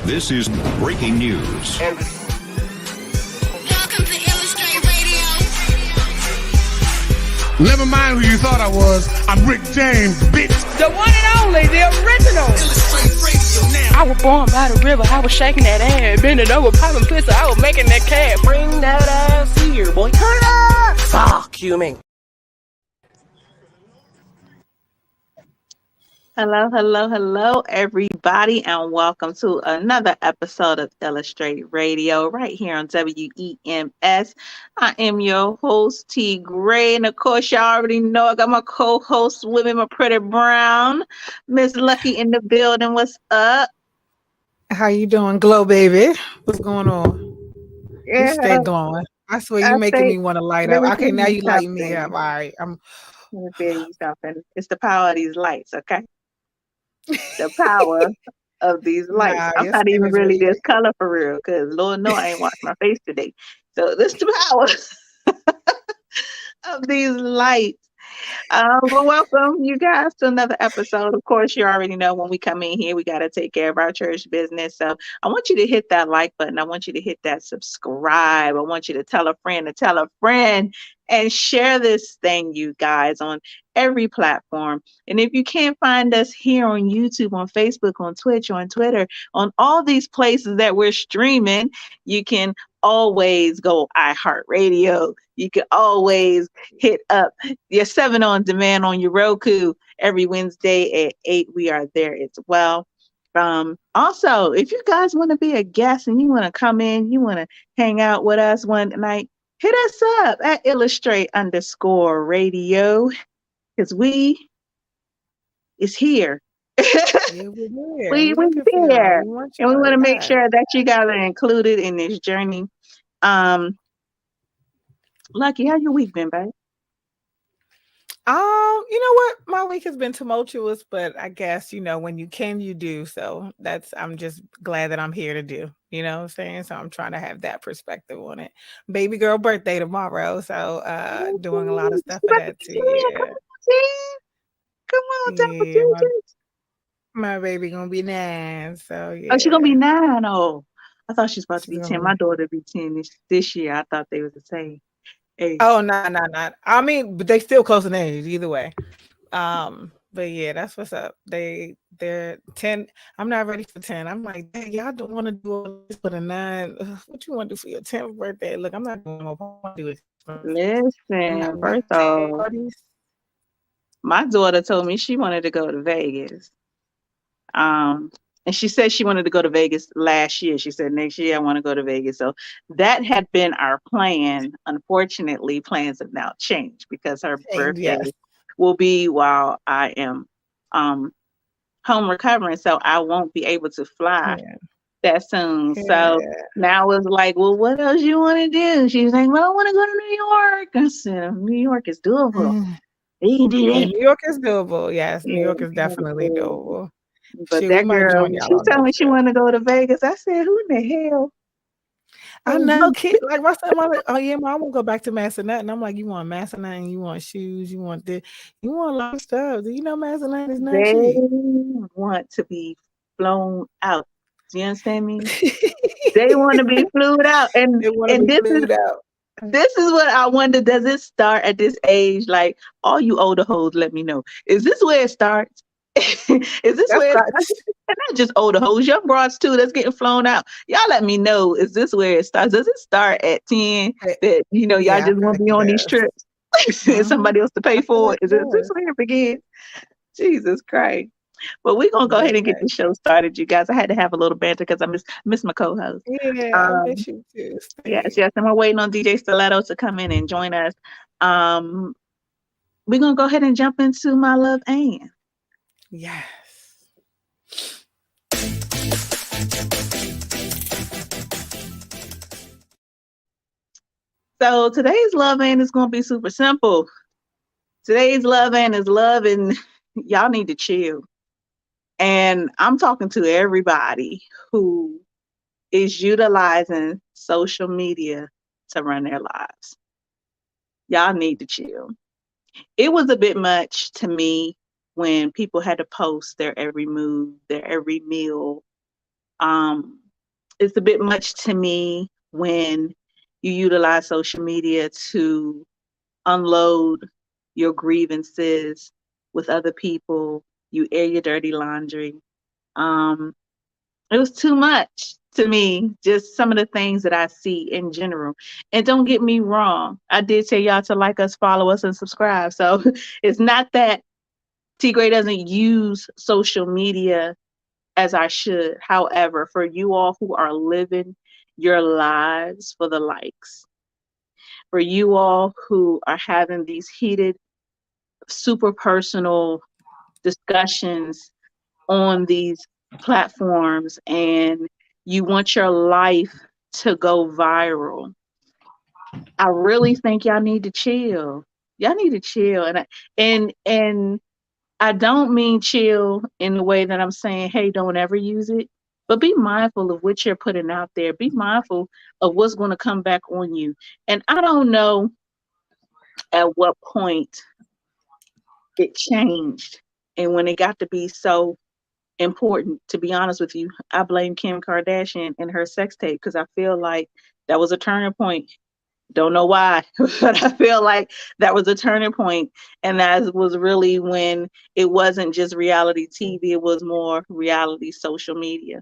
This is breaking news. Welcome to Illastr8 Radio. Never mind who you thought I was. I'm Rick James, bitch. The one and only, the original. Illastr8 Radio now. I was born by the river. I was shaking that ass, bending over, popping pistol. I was making that cat. Bring that ass here, boy. Turn it up. Fuck you, man. Hello, everybody, and welcome to another episode of Illastr8 Radio right here on WEMS. I am your host, T. Gray, and of course, y'all already know I got my co-host with me, my pretty brown, Miss Lucky in the building. What's up? How you doing, Glow baby? What's going on? Yeah, You stay glowing. I swear you're making me want to light up. Okay, now you light me up. All right, Let me tell you something. It's the power of these lights, okay? The power of these lights. Nah, I'm not even really this color for real, because Lord know I ain't washed my face today. So this the power of these lights. Well, welcome you guys to another episode. Of course, you already know when we come in here, we got to take care of our church business. So I want you to hit that like button. I want you to hit that subscribe. I want you to tell a friend, and share this thing, you guys, on every platform. And if you can't find us here on YouTube, on Facebook, on Twitch, on Twitter, on all these places that we're streaming, you can always go iHeartRadio. You can always hit up your 7 on demand on your Roku every Wednesday at 8. We are there as well. Also, if you guys want to be a guest and you want to come in, you want to hang out with us one night, hit us up at Illastr8_radio, because we is here. Yeah, we're we there, and we want to make sure that you guys are included in this journey. Lucky, how your week been, babe? You know what? My week has been tumultuous, but I guess, when you can, you do. So I'm just glad that I'm here to do, you know what I'm saying? So I'm trying to have that perspective on it. Baby girl birthday tomorrow. So doing a lot of stuff for that too. Yeah. Come on, Yeah, my baby gonna be 9. So yeah. Oh, she's gonna be 9. Oh, I thought she's about to be She's 10. gonna My daughter be 10 this year. I thought they was the same age. Oh, no. I mean, but they still close in age either way. But yeah, that's what's up. They're 10. I'm not ready for 10. I'm like, dang, y'all don't want to do all this for the 9. What you want to do for your 10th birthday? Look, I'm not going to do it. Listen, first off, my daughter told me she wanted to go to Vegas. And she said she wanted to go to Vegas last year. She said, next year I want to go to Vegas. So that had been our plan. Unfortunately, plans have now changed because her birthday will be while I am home recovering. So I won't be able to fly that soon. So now it's like, well, what else you want to do? She's like, well, I want to go to New York. I said, New York is doable. You can do that. Yeah, New York is doable. Yes, New York is definitely doable. But that girl, she told me she wanted to go to Vegas. I said, who in the hell? I know, kid. Like my son, I'm like, oh yeah, Mom, I won't go back to Massanutten. I'm like, you want Massanutten, you want shoes, you want this, you want a lot of stuff. Do you know Massanutten is not cheap? They want to be flown out. Do you understand me? They want to be flew out, and this is what I wonder. Does it start at this age? Like, all you older hoes, let me know. Is this where it starts? Is this where it starts? And not just older hoes, young broads too that's getting flown out. Y'all let me know. Is this where it starts? Does it start at 10 that y'all just want to be on these trips and somebody else to pay for it? Is this where it begins? Jesus Christ. But we're gonna go ahead and get the show started, you guys. I had to have a little banter because I miss my co-host. Yeah, I miss you too. Yes, and we're waiting on DJ Stiletto to come in and join us. We're gonna go ahead and jump into My Love Ann. Yes. So today's Love Ann is gonna be super simple. Today's Love Ann is love, and y'all need to chill. And I'm talking to everybody who is utilizing social media to run their lives. Y'all need to chill. It was a bit much to me when people had to post their every move, their every meal, It's a bit much to me when you utilize social media to unload your grievances with other people. You air your dirty laundry. Um, it was too much to me, just some of the things that I see in general. And don't get me wrong, I did tell y'all to like us, follow us, and subscribe. So it's not that T Gray doesn't use social media as I should. However, for you all who are living your lives for the likes, for you all who are having these heated, super personal discussions on these platforms and you want your life to go viral, I really think y'all need to chill. Y'all need to chill. And I don't mean chill in the way that I'm saying, hey, don't ever use it, but be mindful of what you're putting out there. Be mindful of what's going to come back on you. And I don't know at what point it changed. And when it got to be so important, to be honest with you, I blame Kim Kardashian and her sex tape because I feel like that was a turning point. Don't know why, but I feel like that was a turning point, and that was really when it wasn't just reality TV, it was more reality social media.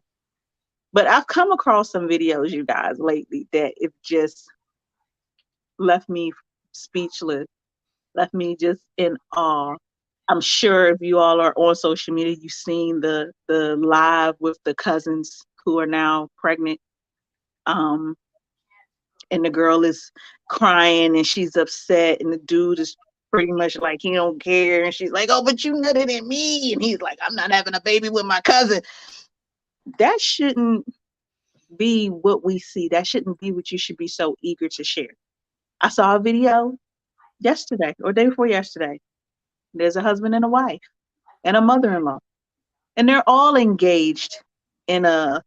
But I've come across some videos, you guys, lately that it just left me speechless, left me just in awe. I'm sure if you all are on social media, you've seen the live with the cousins who are now pregnant. And the girl is crying and she's upset, and the dude is pretty much like he don't care, and she's like, oh, but you nutted at me, and he's like, I'm not having a baby with my cousin. That shouldn't be what we see. That shouldn't be what you should be so eager to share. I saw a video yesterday or day before yesterday. There's a husband and a wife and a mother-in-law, and they're all engaged in a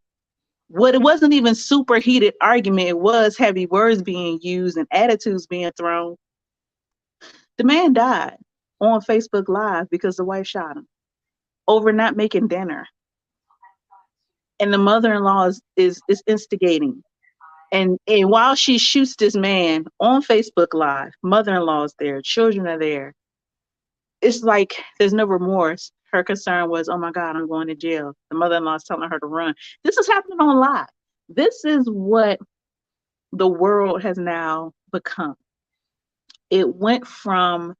what it wasn't even super heated argument. It was heavy words being used and attitudes being thrown. The man died on Facebook Live because the wife shot him over not making dinner. And the mother-in-law is instigating. And while she shoots this man on Facebook Live, mother-in-law is there, children are there. It's like there's no remorse. Her concern was, oh my God, I'm going to jail. The mother-in-law is telling her to run. This is happening on live. This is what the world has now become. It went from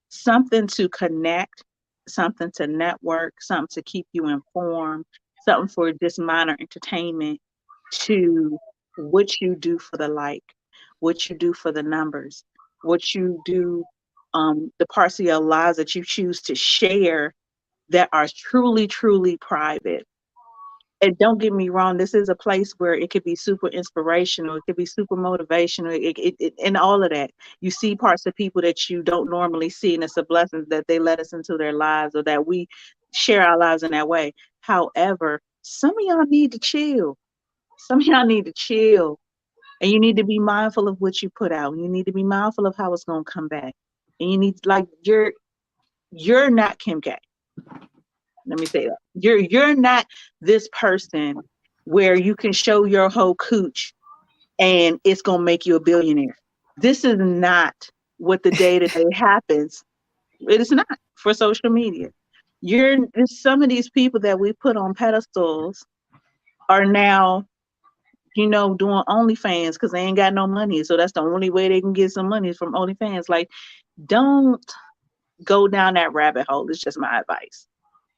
something to connect, something to network, something to keep you informed, something for just minor entertainment, to what you do for the like, what you do for the numbers, what you do, the parts of your lives that you choose to share that are truly, truly private. And don't get me wrong, this is a place where it could be super inspirational, it could be super motivational, and all of that. You see parts of people that you don't normally see, and it's a blessing that they let us into their lives or that we share our lives in that way. However, some of y'all need to chill. Some of y'all need to chill. And you need to be mindful of what you put out. You need to be mindful of how it's going to come back. And you need, like, you're not Kim K. Let me say that. You're not this person where you can show your whole cooch and it's gonna make you a billionaire. This is not what the day-to-day happens. It is not for social media. Some of these people that we put on pedestals are now, doing OnlyFans because they ain't got no money. So that's the only way they can get some money is from OnlyFans. Like, don't go down that rabbit hole. It's just my advice.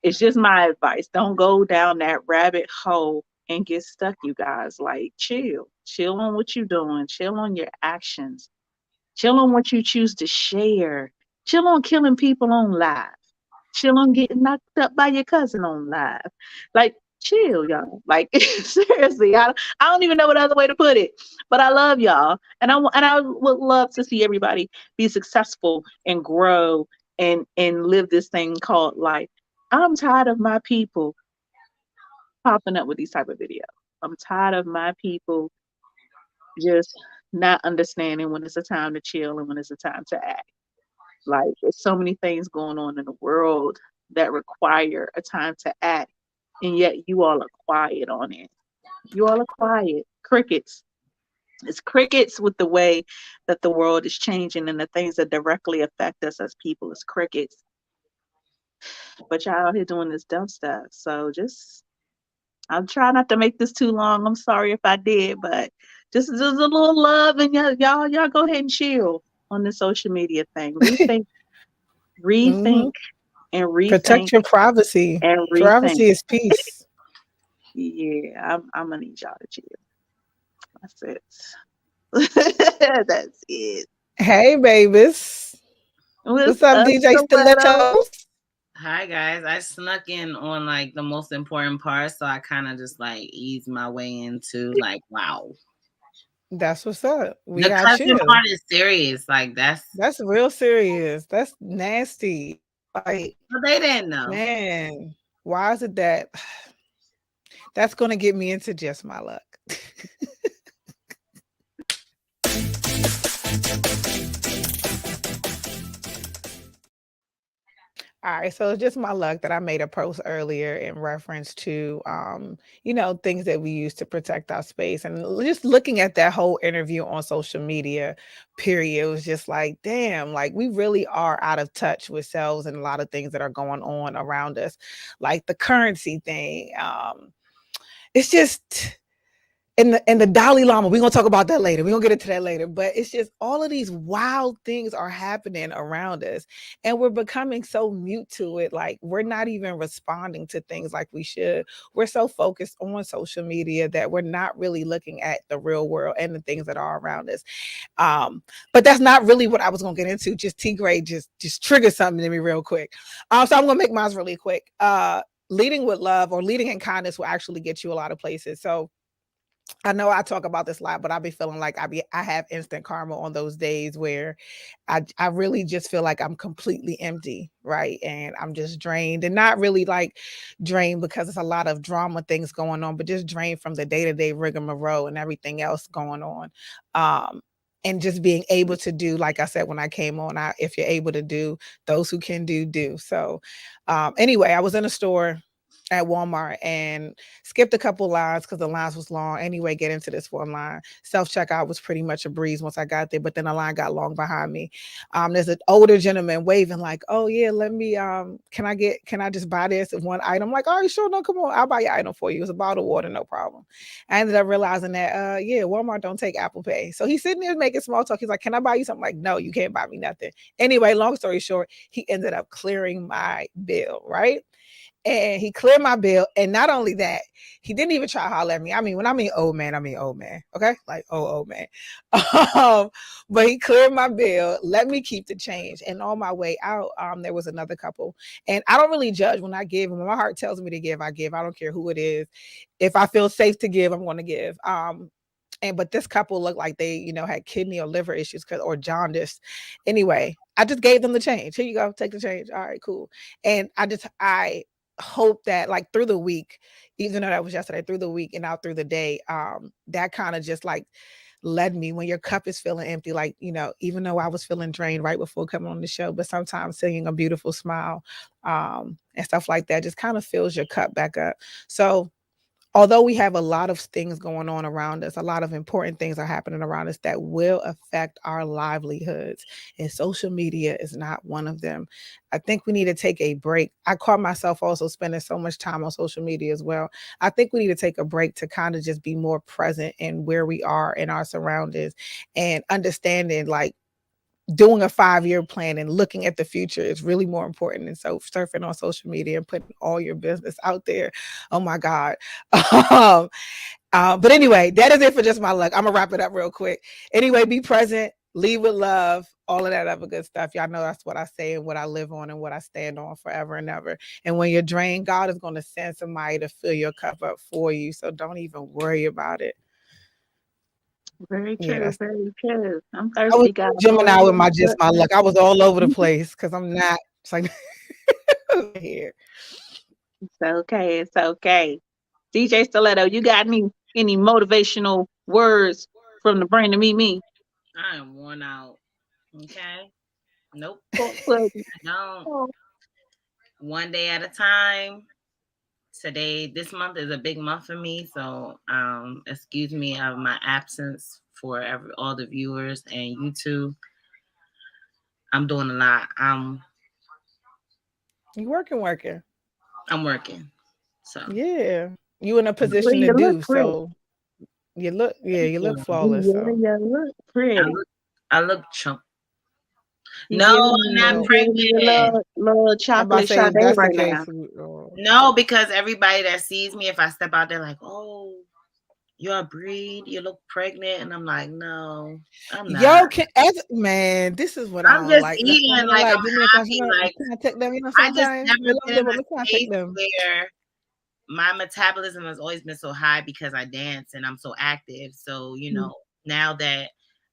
It's just my advice. Don't go down that rabbit hole and get stuck, you guys. Like, chill. Chill on what you're doing. Chill on your actions. Chill on what you choose to share. Chill on killing people on live. Chill on getting knocked up by your cousin on live. Like, chill, y'all. Like, seriously, I don't even know what other way to put it. But I love y'all. And I would love to see everybody be successful and grow and live this thing called life. I'm tired of my people popping up with these type of videos. I'm tired of my people just not understanding when it's a time to chill and when it's a time to act. Like, there's so many things going on in the world that require a time to act. and yet you all are quiet on it. You all are quiet. Crickets. It's crickets with the way that the world is changing and the things that directly affect us as people. It's crickets. But y'all out here doing this dumb stuff. So just, I'm trying not to make this too long. I'm sorry if I did, but just a little love, and y'all go ahead and chill on the social media thing. Rethink, Hmm. rethink, and rethink Protect your privacy. and rethink. Privacy is peace. Yeah, I'm gonna need y'all to chill. That's it. That's it. Hey, babies. What's What's up, up, DJ Stiletto? Stilettos? Hi guys, I snuck in on like the most important part, so I kind of just like eased my way into like, wow, That's what's up. We the got cousin you. part is serious. Like That's real serious. That's nasty. Like, but they didn't know. man, why is it that that's going to get me into just my luck? All right, so it's just my luck that I made a post earlier in reference to, things that we use to protect our space, and just looking at that whole interview on social media, period, it was just like, damn, like we really are out of touch with selves and a lot of things that are going on around us, like the currency thing. It's just. And the Dalai Lama, we're gonna talk about that later. We're gonna get into that later. But it's just all of these wild things are happening around us, and we're becoming so mute to it. Like we're not even responding to things like we should. We're so focused on social media that we're not really looking at the real world and the things that are around us. But that's not really what I was gonna get into. Just T Gray just triggered something in me real quick. So I'm gonna make mine really quick. Leading with love or leading in kindness will actually get you a lot of places. So I know I talk about this a lot, but I be feeling like I have instant karma on those days where I really just feel like I'm completely empty, right? And I'm just drained, and not really like drained because it's a lot of drama things going on, but just drained from the day-to-day rigmarole and everything else going on. And just being able to do, like I said when I came on, if you're able to do, those who can do. So anyway, I was in a store at Walmart and skipped a couple lines because the lines was long. Anyway, get into this one line. Self-checkout was pretty much a breeze once I got there, but then the line got long behind me. There's an older gentleman waving like, oh yeah, let me, can I just buy this one item? I'm like, oh, you sure? No, come on, I'll buy your item for you. It's a bottle of water, no problem. I ended up realizing that, yeah, Walmart don't take Apple Pay. So he's sitting there making small talk. He's like, can I buy you something? Like, no, you can't buy me nothing. Anyway, long story short, he ended up clearing my bill, right? And he cleared my bill. And not only that, he didn't even try to holler at me. I mean, when I mean old man, I mean old man. Okay? Like, old man. But he cleared my bill, let me keep the change. And on my way out, there was another couple. And I don't really judge when I give. When my heart tells me to give, I give. I don't care who it is. If I feel safe to give, I'm going to give. But this couple looked like they, had kidney or liver issues or jaundice. Anyway, I just gave them the change. Here you go. Take the change. All right, cool. And I hope that like through the week, even though that was yesterday, through the week and out through the day, that kind of just like led me when your cup is feeling empty, like, even though I was feeling drained right before coming on the show, but sometimes seeing a beautiful smile and stuff like that just kind of fills your cup back up. So although we have a lot of things going on around us, a lot of important things are happening around us that will affect our livelihoods. And social media is not one of them. I think we need to take a break. I caught myself also spending so much time on social media as well. I think we need to take a break to kind of just be more present in where we are in our surroundings and understanding like doing a 5-year plan and looking at the future is really more important. And so surfing on social media and putting all your business out there. Oh my God. But anyway, that is it for just my luck. I'm gonna wrap it up real quick. Anyway, be present, lead with love, all of that other good stuff. Y'all know that's what I say and what I live on and what I stand on forever and ever. And when you're drained, God is going to send somebody to fill your cup up for you. So don't even worry about it. Very Yeah, true. Very true. I'm I was thirsty, guys. Gemini with my just my luck. I was all over the place because I'm not. It's like here. It's okay. It's okay. DJ Stiletto, you got any motivational words from the brain to me? I am worn out. Okay. Nope. Well, I don't. oh, One day at a time. this month is a big month for me. So excuse me of my absence for all the viewers and YouTube. I'm doing a lot. You working. I'm working. So Yeah. You in a Well, position to you look do pretty. so. You look yeah, flawless. Yeah, So you look I pretty. look chunk. You No, I'm not well, giving me a pregnant. little I'm about to chocolate say if Sade that's the right now. case. No, because everybody that sees me, if I step out there like, oh, you're a breed, you look pregnant, and I'm like, no, I'm not. Yo, man, this is what I I'm don't just like. That's why eating I'm like like, I'm give me a chance. happy. Like Can I take them? I just Sometimes never they love been them, in but a look, can I take space them? where my metabolism has always been so high because I dance and I'm so active. So, now that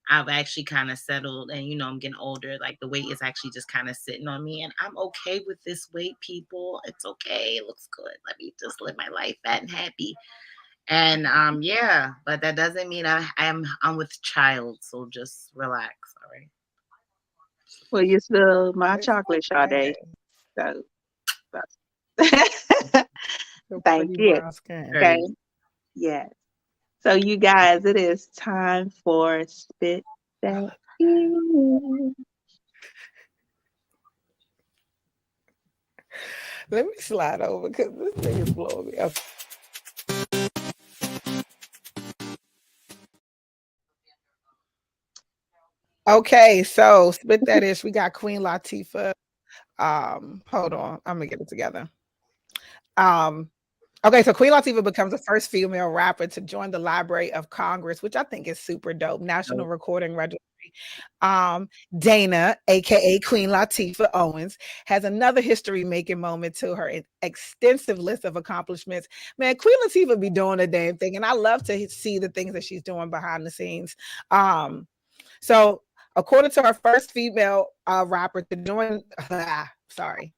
I've actually kind of settled and, I'm getting older, like the weight is actually just kind of sitting on me and I'm okay with this weight, people. It's okay. It looks good. Let me just live my life fat and happy. And yeah, but that doesn't mean I'm with child. So just relax. All right. Well, you're still my It's chocolate okay. Sade. So, Your thank pretty you. brown skin. Okay. Yes. So, you guys, it is time for Spit That Ink. Let me slide over because this thing is blowing me up. Okay, so spit that ish. We got Queen Latifah. Hold on, I'm gonna get it together. Okay, so Queen Latifah becomes the first female rapper to join the Library of Congress, which I think is super dope. National Recording Registry. Dana, aka Queen Latifah Owens, has another history-making moment to her extensive list of accomplishments. Man, Queen Latifah be doing a damn thing, and I love to see the things that she's doing behind the scenes. So according to her first female rapper to join, sorry.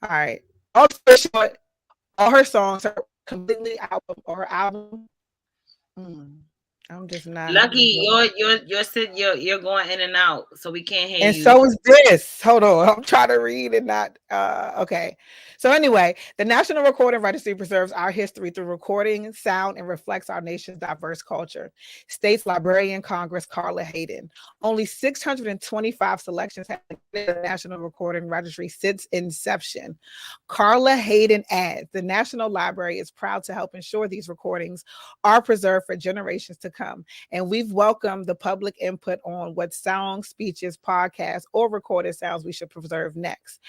All right. Also short, all her songs are completely album or her album. I'm just not Lucky, you're going in and out, so we can't hear and you. so is this. Hold on. I'm trying to read and not okay. So anyway, the National Recording Registry preserves our history through recording, sound, and reflects our nation's diverse culture. States Librarian Congress Carla Hayden. Only 625 selections have been in the National Recording Registry since inception. Carla Hayden adds, the National Library is proud to help ensure these recordings are preserved for generations to come. And we've welcomed the public input on what songs, speeches, podcasts, or recorded sounds we should preserve next.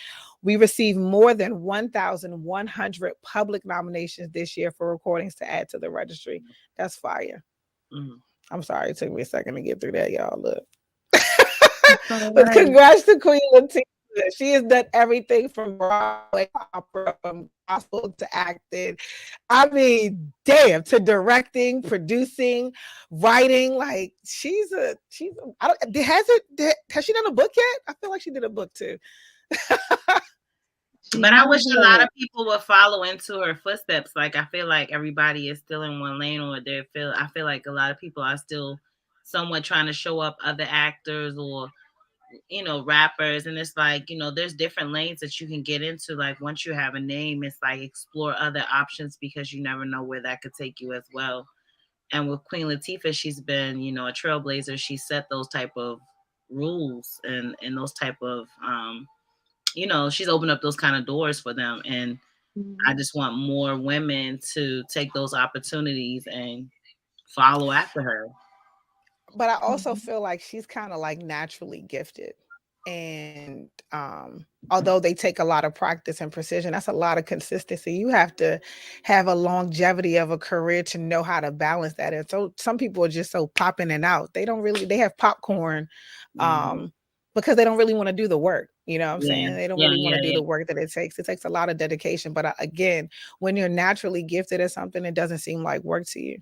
We received more than 1,100 public nominations this year for recordings to add to the registry. That's fire. I'm sorry, it took me a second to get through that, y'all. Look. But congrats to Queen Latifah. She has done everything from Broadway opera, from gospel to acting. I mean, damn, to directing, producing, writing. Like has she done a book yet? I feel like she did a book too. But I wish a lot of people would follow into her footsteps. Like I feel like everybody is still in one lane, or I feel like a lot of people are still somewhat trying to show up other actors or rappers, and it's like there's different lanes that you can get into. Like once you have a name, it's like explore other options because you never know where that could take you as well. And with Queen Latifah, she's been a trailblazer. She set those type of rules and those type of she's opened up those kind of doors for them, and I just want more women to take those opportunities and follow after her. But I also feel like she's kind of like naturally gifted. And although they take a lot of practice and precision, that's a lot of consistency. You have to have a longevity of a career to know how to balance that. And so some people are just so popping and out. They have popcorn because they don't really want to do the work. You know what I'm saying? They don't really want to do the work that it takes. It takes a lot of dedication. But again, when you're naturally gifted at something, it doesn't seem like work to you.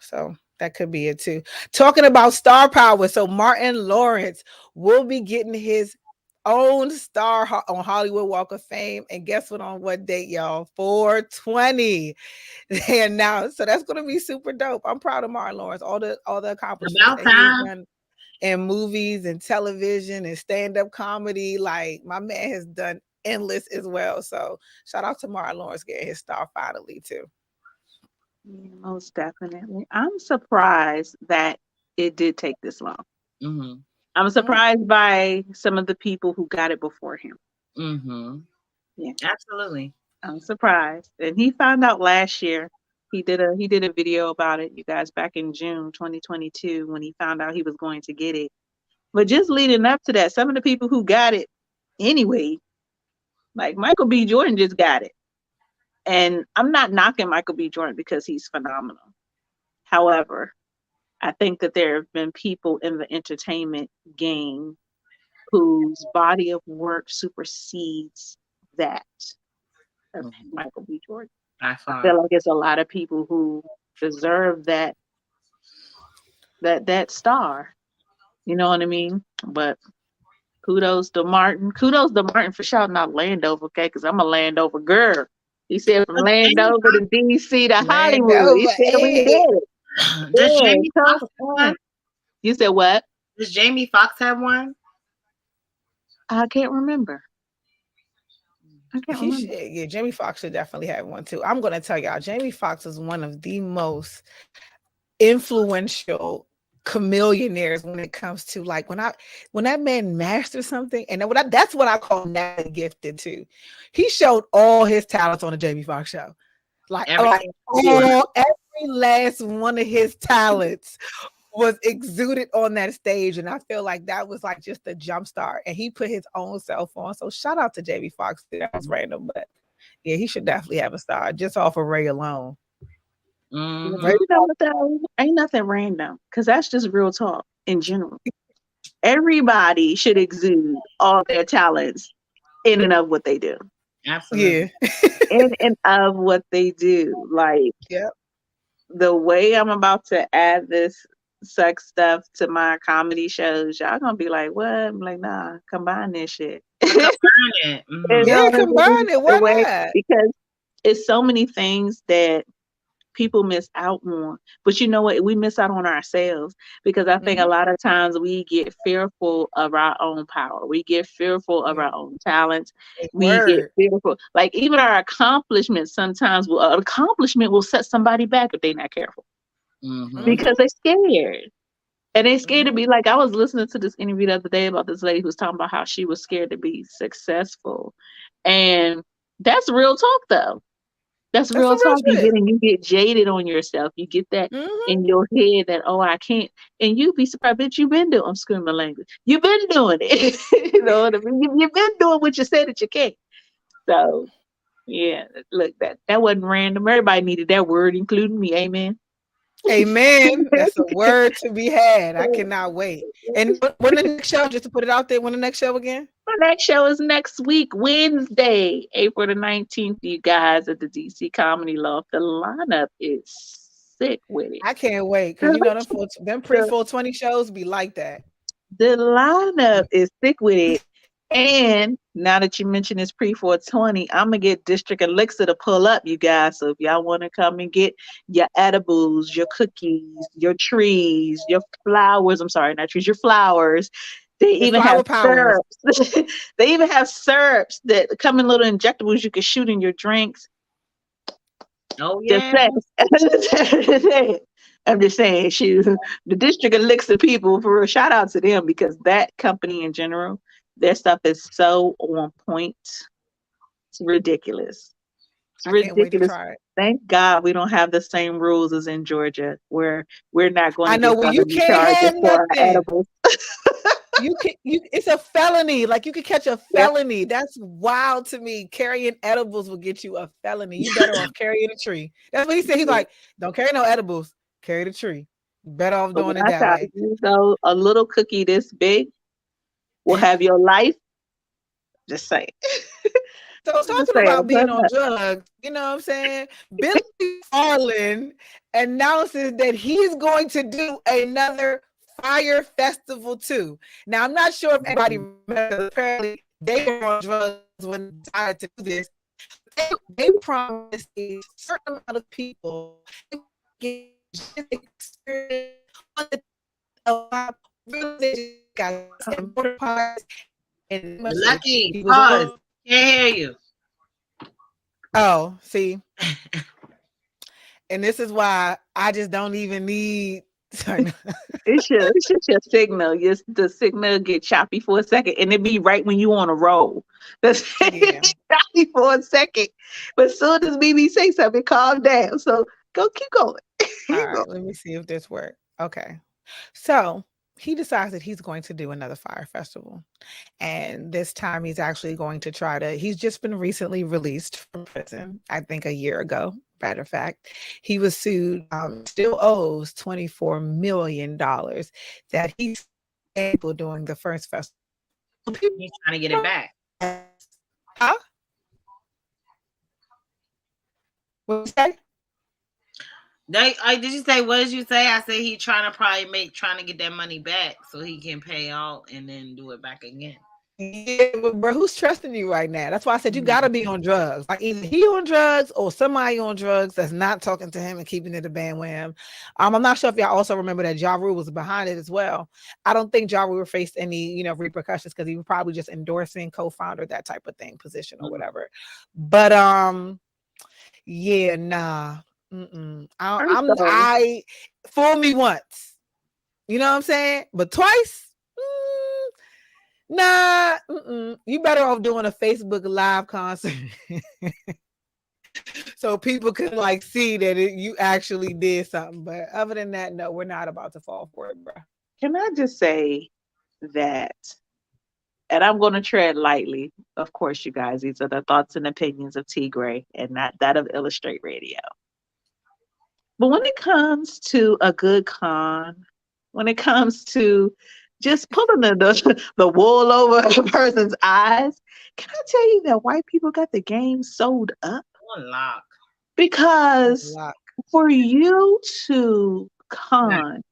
So that could be it too. Talking about star power. So Martin Lawrence will be getting his own star on Hollywood Walk of Fame. And guess what? On what date, y'all? 4/20. They announced. So that's going to be super dope. I'm proud of Martin Lawrence. All the accomplishments that he's done. in movies and television and stand-up comedy. Like my man has done endless as well. So shout out to Martin Lawrence getting his star finally too. Yeah, most definitely. I'm surprised that it did take this long. Mm-hmm. I'm surprised by some of the people who got it before him. Mm-hmm. Yeah, Absolutely. I'm surprised. And he found out last year. He did a video about it, you guys, back in June 2022 when he found out he was going to get it. But just leading up to that, some of the people who got it anyway, like Michael B. Jordan just got it. And I'm not knocking Michael B. Jordan because he's phenomenal. However, I think that there have been people in the entertainment game whose body of work supersedes that of Michael B. Jordan. I feel like it's a lot of people who deserve that star. You know what I mean? But kudos to Martin. Kudos to Martin for shouting out Landover, okay? Because I'm a Landover girl. He said from Landover to DC to Hollywood. He said we did it. Does Jamie Foxx have one? You said what? Does Jamie Foxx have one? I can't remember. Yeah, Jamie Foxx should definitely have one too. I'm gonna tell y'all, Jamie Foxx is one of the most influential chameleonaires when it comes to like when that man masters something, and that's what I call naturally gifted too. He showed all his talents on the Jamie Foxx show, every last one of his talents was exuded on that stage, and I feel like that was like just a jump start, and he put his own self on. So shout out to Jamie Foxx. That was random, but yeah, he should definitely have a star just off of Ray alone. Mm-hmm. Ain't nothing random, because that's just real talk in general. Everybody should exude all their talents in and of what they do. Absolutely. Yeah. in and of what they do. Like, yep. The way I'm about to add this sex stuff to my comedy shows, y'all gonna be like, what? I'm like, nah, combine this shit. Combine it. Mm-hmm. Yeah, combine it. Why not? Because it's so many things that people miss out on. But you know what? We miss out on ourselves, because I think a lot of times we get fearful of our own power. We get fearful of our own talents. We get fearful. Like even our accomplishments, sometimes an accomplishment will set somebody back if they're not careful. Mm-hmm. Because they're scared. And they're scared to be like, I was listening to this interview the other day about this lady who was talking about how she was scared to be successful. And that's real talk though. That's real talk. You get jaded on yourself. You get that in your head that, oh, I can't. And you'd be surprised, bitch, you've been doing, I'm screaming language. You've been doing it. You know what I mean? You've been doing what you said that you can't. So, yeah, look, that wasn't random. Everybody needed that word, including me. Amen. Amen. That's a word to be had. I cannot wait. And when the next show, just to put it out there, when the next show again? The next show is next week, Wednesday, April the 19th, you guys, at the DC Comedy Loft. The lineup is sick with it. I can't wait, because you know them pre-420 shows be like that. The lineup is thick with it. And now that you mentioned this pre-420, I'm going to get District Elixir to pull up, you guys. So if y'all want to come and get your edibles, your cookies, your trees, your flowers, I'm sorry, not trees, your flowers. They even have syrups. They even have syrups that come in little injectables you can shoot in your drinks. Oh, yeah. I'm just saying, shoot, the District Elixir people, for a shout out to them, because that company in general, their stuff is so on point. It's ridiculous. It's ridiculous. Thank God we don't have the same rules as in Georgia, where we're not going to you can't have nothing. It's a felony. Like, you could catch a felony. Yep. That's wild to me. Carrying edibles will get you a felony. You better off carrying a tree. That's what he said. He's like, don't carry no edibles. Carry the tree. Better off doing it that way. So a little cookie this big will have your life. Just saying. So talking about being on drugs, you know what I'm saying? Billy Harlan announces that he's going to do another Fire Festival too. Now, I'm not sure if anybody remembers, apparently they were on drugs when they decided to do this. They promised a certain amount of people get experience Really got some motor parts and Lucky, he pause. was Can't hear you. oh, see. And this is why I just don't even need It's your signal. The signal get choppy for a second, and it be right when you on a roll. The signal choppy for a second, but soon as BB say something, calm down. So keep going. All right, let me see if this works. Okay, so he decides that he's going to do another fire festival, and this time he's actually going to try to. He's just been recently released from prison, I think a year ago. Matter of fact, he was sued, still owes $24 million that he's able doing the first festival. He's trying to get it back. Huh? What did you say? Did you say, what did you say? I said he trying to get that money back so he can pay out and then do it back again. Yeah, but bro, who's trusting you right now? That's why I said you gotta be on drugs. Like either he on drugs or somebody on drugs that's not talking to him and keeping it a band with him. I'm not sure if y'all also remember that Ja Rule was behind it as well. I don't think Ja Rule faced any, repercussions because he was probably just endorsing, co-founder, that type of thing, position or whatever. But yeah, nah. I fool me once. You know what I'm saying? But twice. Nah, you better off doing a Facebook Live concert so people can see that you actually did something. But other than that, no, we're not about to fall for it, bro. Can I just say that, and I'm going to tread lightly, of course, you guys, these are the thoughts and opinions of T Gray and not that of Illastr8 Radio. But when it comes to a good con, when it comes to just pulling the wool over a person's eyes, can I tell you that white people got the game sold up? Unlock. Because for you to con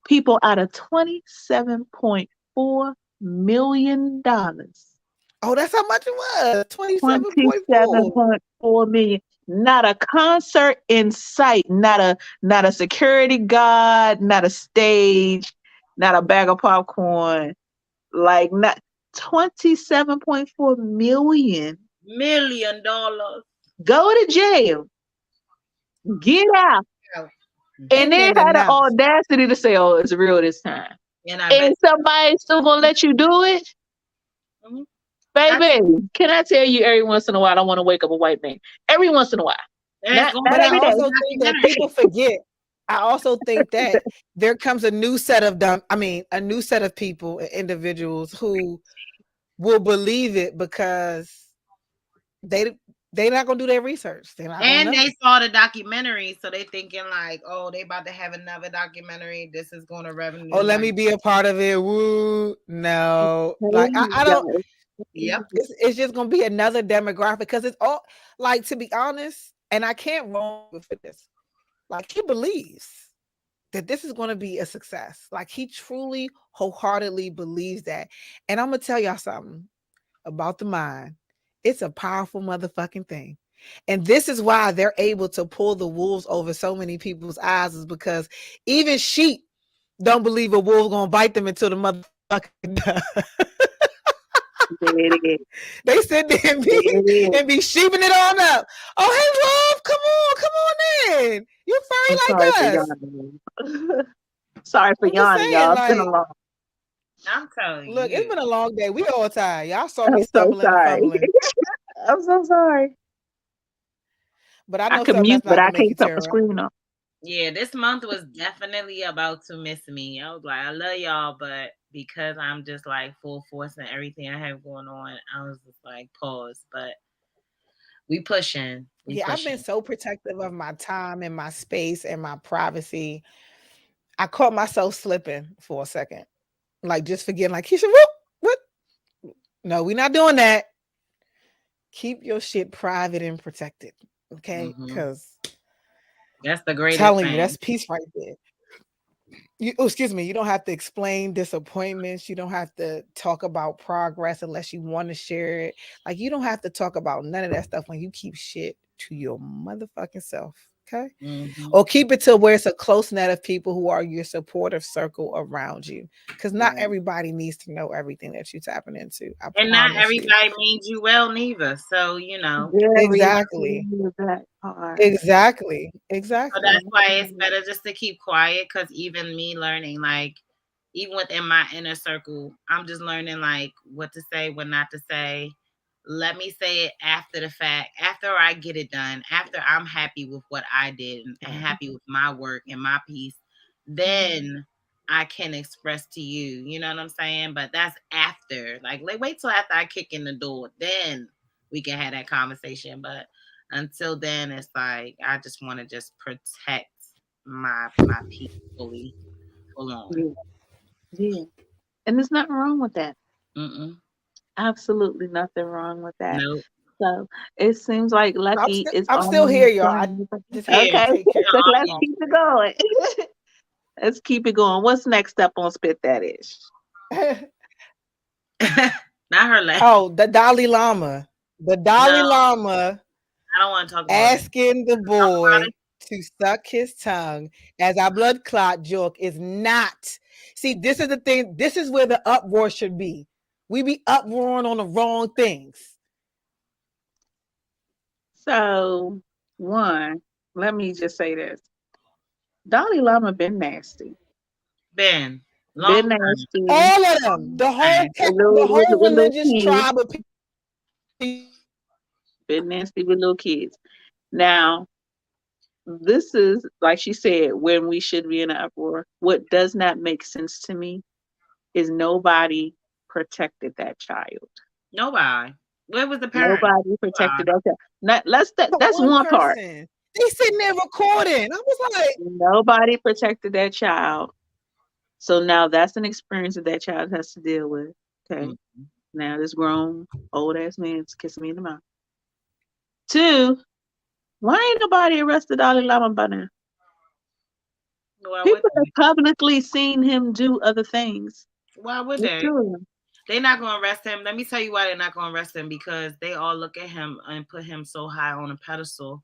people out of $27.4 million. Oh, that's how much it was. 27.4 million. Not a concert in sight, not a security guard, not a stage, not a bag of popcorn, like not $27.4 million. $1 million. Go to jail. Get out. And then had the audacity to say, "Oh, it's real this time." And somebody's still gonna let you do it? Mm-hmm. Baby, can I tell you, every once in a while, I want to wake up a white man. Every once in a while. Not every day. I also think that people forget. I also think that there comes a new set of people and individuals who will believe it because they're not gonna do their research. And they saw the documentary, so they thinking like, oh, they about to have another documentary. This is going to revenue. Oh, let me be a part of it. Woo! No, like I don't. Yep, it's just gonna be another demographic because it's all like, to be honest, and I can't wrong for this. Like, he believes that this is going to be a success. Like, he truly, wholeheartedly believes that. And I'm gonna tell y'all something about the mind. It's a powerful motherfucking thing. And this is why they're able to pull the wolves over so many people's eyes, is because even sheep don't believe a wolf gonna bite them until the motherfucking they sit there and be sheeping it on up. Oh, hey wolf, come on in. You're fine like us. Sorry for yawning, y'all. It's been a long. I'm telling you. Look, it's been a long day. We all tired. Y'all saw me stumbling and fumbling. I'm so sorry. But I know I can mute, but I can't turn the screen off. Yeah, this month was definitely about to miss me. I was like, I love y'all, but because I'm just like full force and everything I have going on, I was just like, pause. But we pushing. I've been so protective of my time and my space and my privacy. I caught myself slipping for a second, like just forgetting, like, Keisha, what? No, we're not doing that. Keep your shit private and protected, okay? Because that's the greatest telling thing. You, that's peace right there. You don't have to explain disappointments. You don't have to talk about progress unless you want to share it. Like, you don't have to talk about none of that stuff when you keep shit to your motherfucking self. Okay. Mhm. Or keep it to where it's a close net of people who are your supportive circle around you. Because not Right. everybody needs to know everything that you're tapping into. I And not promise you. everybody means you well neither. So, you know. Very Exactly. true, that part. Exactly. So Exactly. that's why it's better just to keep quiet, because even me learning, like, even within my inner circle, I'm just learning like what to say, what not to say. Let me say it after the fact, after I get it done, after I'm happy with what I did and happy with my work and my piece, then I can express to you. You know what I'm saying? But that's after. Like, wait till after I kick in the door, then we can have that conversation. But until then, it's like I just want to just protect my peace fully, full on. Yeah. Yeah. And there's nothing wrong with that. Mm-mm. Absolutely nothing wrong with that. Nope. So it seems like Lucky is I'm still on here, y'all. I the just had okay. to take care So of let's my keep it going. Let's keep it going. What's next up on Spit That Ish? Not her last. Oh, the Dalai Lama. The Dalai No, Lama I don't want to talk about it. asking the Talk about boy it. to suck his tongue as our blood clot joke is not. See, this is the thing. This is where the uproar should be. We be uproaring on the wrong things. So one, let me just say this. Dalai Lama been nasty. Ben, Been long time. nasty. All of them, the whole With little religious kids. tribe of people. Been nasty with little kids. Now, this is like she said, when we should be in an uproar. What does not make sense to me is nobody protected that child. Nobody. Where was the parent? Nobody protected that child. That's One one part. person. They sitting there recording. I was like, Nobody protected that child. So now that's an experience that that child has to deal with. Okay. Mm-hmm. Now this grown old ass man's kissing me in the mouth. Two, why ain't nobody arrested Dalai Lama by now? Why would People they? have publicly seen him do other things. Why would With they? children. They're not going to arrest him. Let me tell you why they're not going to arrest him, because they all look at him and put him so high on a pedestal.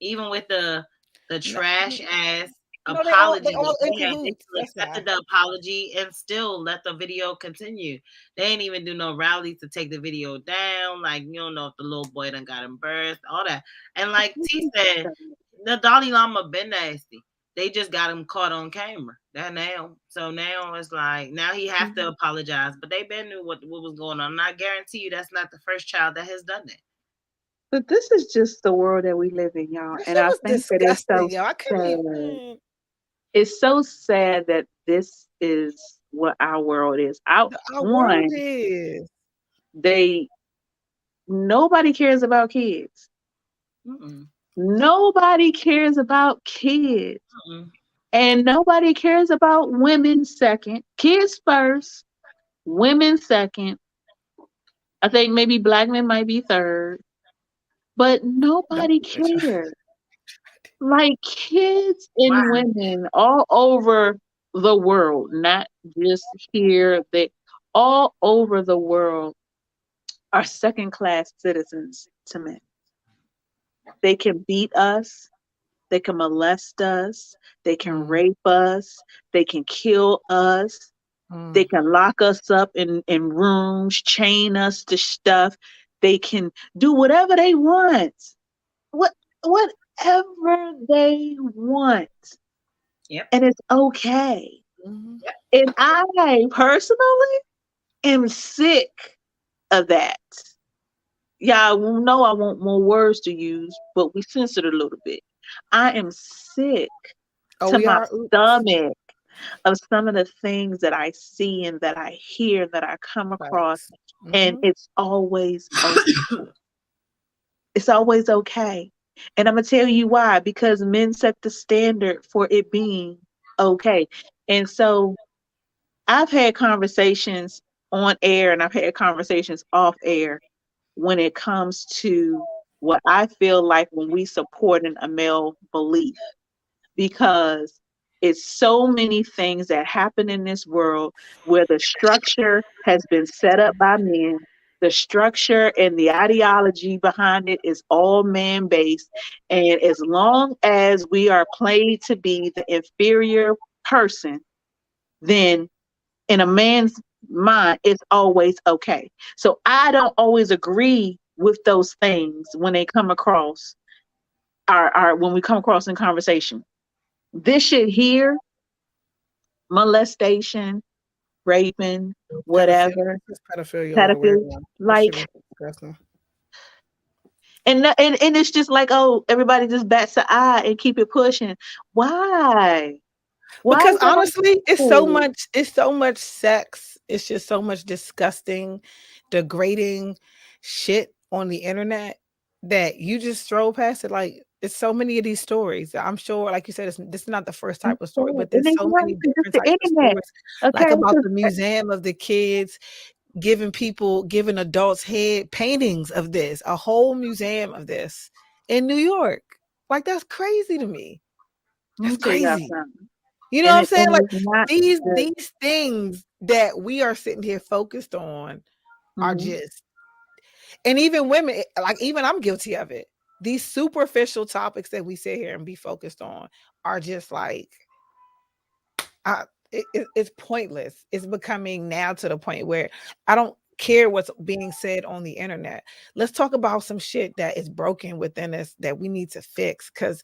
Even with the trash ass apology, they all in they cahoots. still That's accepted why. the apology and still let the video continue. They ain't even do no rallies to take the video down. Like, you don't know if the little boy done got embarrassed, all that. And like T said, the Dalai Lama been nasty. They just got him caught on camera. That now. So now it's like, now he has to apologize. But they been knew what was going on. And I guarantee you that's not the first child that has done that. But this is just the world that we live in, y'all. That And shit I was think that it's so disgusting, y'all. I couldn't sad. even. It's so sad that this is what our world is. Our world One, is. nobody cares about kids. Mm-mm. Nobody cares about kids. Mm-mm. And nobody cares about women second. Kids first, women second. I think maybe black men might be third. But nobody cares. Like kids and Why? women all over the world, not just here, they all over the world are second class citizens to men. They can beat us, they can molest us, they can rape us, they can kill us, they can lock us up in rooms, chain us to stuff, they can do whatever they want. Whatever they want. Yep. And it's okay. Yep. And I personally am sick of that. Y'all know I want more words to use, but we censored a little bit. I am sick to my stomach of some of the things that I see and that I hear, that I come across. And it's always okay. It's always okay. And I'm going to tell you why. Because men set the standard for it being okay. And so I've had conversations on air and I've had conversations off air when it comes to what I feel like when we support a male belief. Because it's so many things that happen in this world where the structure has been set up by men The structure and the ideology behind it is all man-based. And as long as we are played to be the inferior person, then in a man's mind, it's always okay. So I don't always agree with those things when they come across when we come across in conversation. This shit here, molestation, raping, whatever, Pedophilia all the way pedophilia, around. That like, shit is disgusting. and it's just like, oh, everybody just bats an eye and keep it pushing. Why? Because is that honestly, it's okay? so much sex. It's just so much disgusting, degrading shit on the internet that you just throw past it. Like, it's so many of these stories. I'm sure, like you said, this is not the first type of story, but And there's it's so not many even just different the types of internet. stories, like Okay. about 'Cause, the museum of the kids giving adults head paintings of this, a whole museum of this in New York. Like, that's crazy to me. let me That's tell y'all crazy. something. You know what I'm saying? And Like, it's not these the, things that we are sitting here focused on are mhm. just, and even women, like, even I'm guilty of it. These superficial topics that we sit here and be focused on are just like, it's pointless. It's becoming now to the point where I don't care what's being said on the internet. Let's talk about some shit that is broken within us that we need to fix, because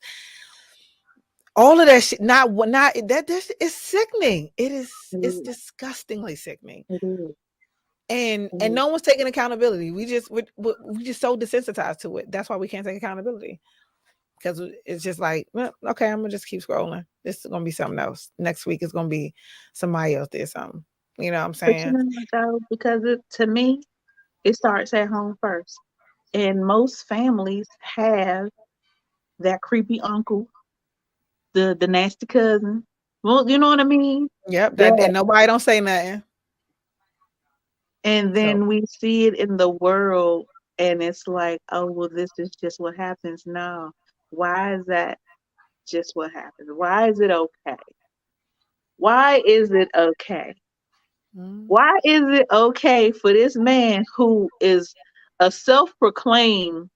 all of that shit, not that is sickening. It's disgustingly sickening. It is. And no one's taking accountability. We just so desensitized to it. That's why we can't take accountability. Because it's just like, well, okay, I'm gonna just keep scrolling. This is gonna be something else. Next week is gonna be somebody else did something. You know what I'm But you saying? know what though? Because to me, it starts at home first. And most families have that creepy uncle, the nasty cousin. Well, you know what I mean? Yep. That, That, and nobody don't say nothing. and So then we see it in the world, and it's like, oh, well, this is just what happens now. Why is that just what happens? Why is it okay? Why is it okay? Why is it okay for this man who is a self-proclaimed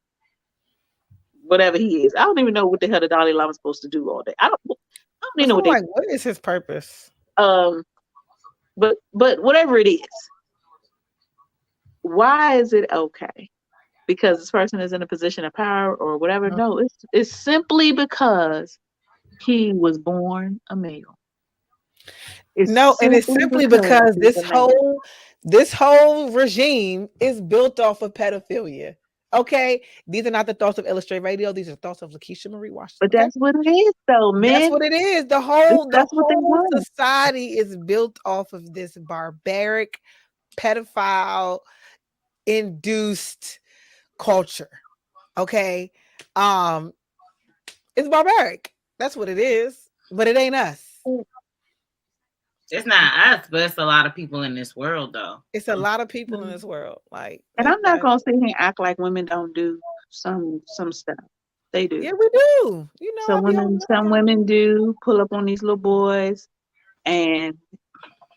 whatever he is? I don't even know what the hell the Dalai Lama is supposed to do all day. I don't even that's know what what I'm they like, what is his purpose? but whatever it is, why is it okay? Because this person is in a position of power or whatever? No, it's simply because he was born a male. No, and it's simply because He's a male. this whole regime is built off of pedophilia. Okay, these are not the thoughts of Illustrate Radio. These are thoughts of Lakeisha Marie Washington. But Okay, that's what it is, though, that's man. what it is. The whole That's what they want. society is built off of this barbaric, pedophile induced culture. Okay, it's barbaric. That's what it is. But it ain't us. It's not us, but it's a lot of people in this world, though. It's a lot of people in this world. Like, And I'm not gonna sit here and act like women don't do some stuff. They do. yeah, we do. You know, Some women do pull up on these little boys, and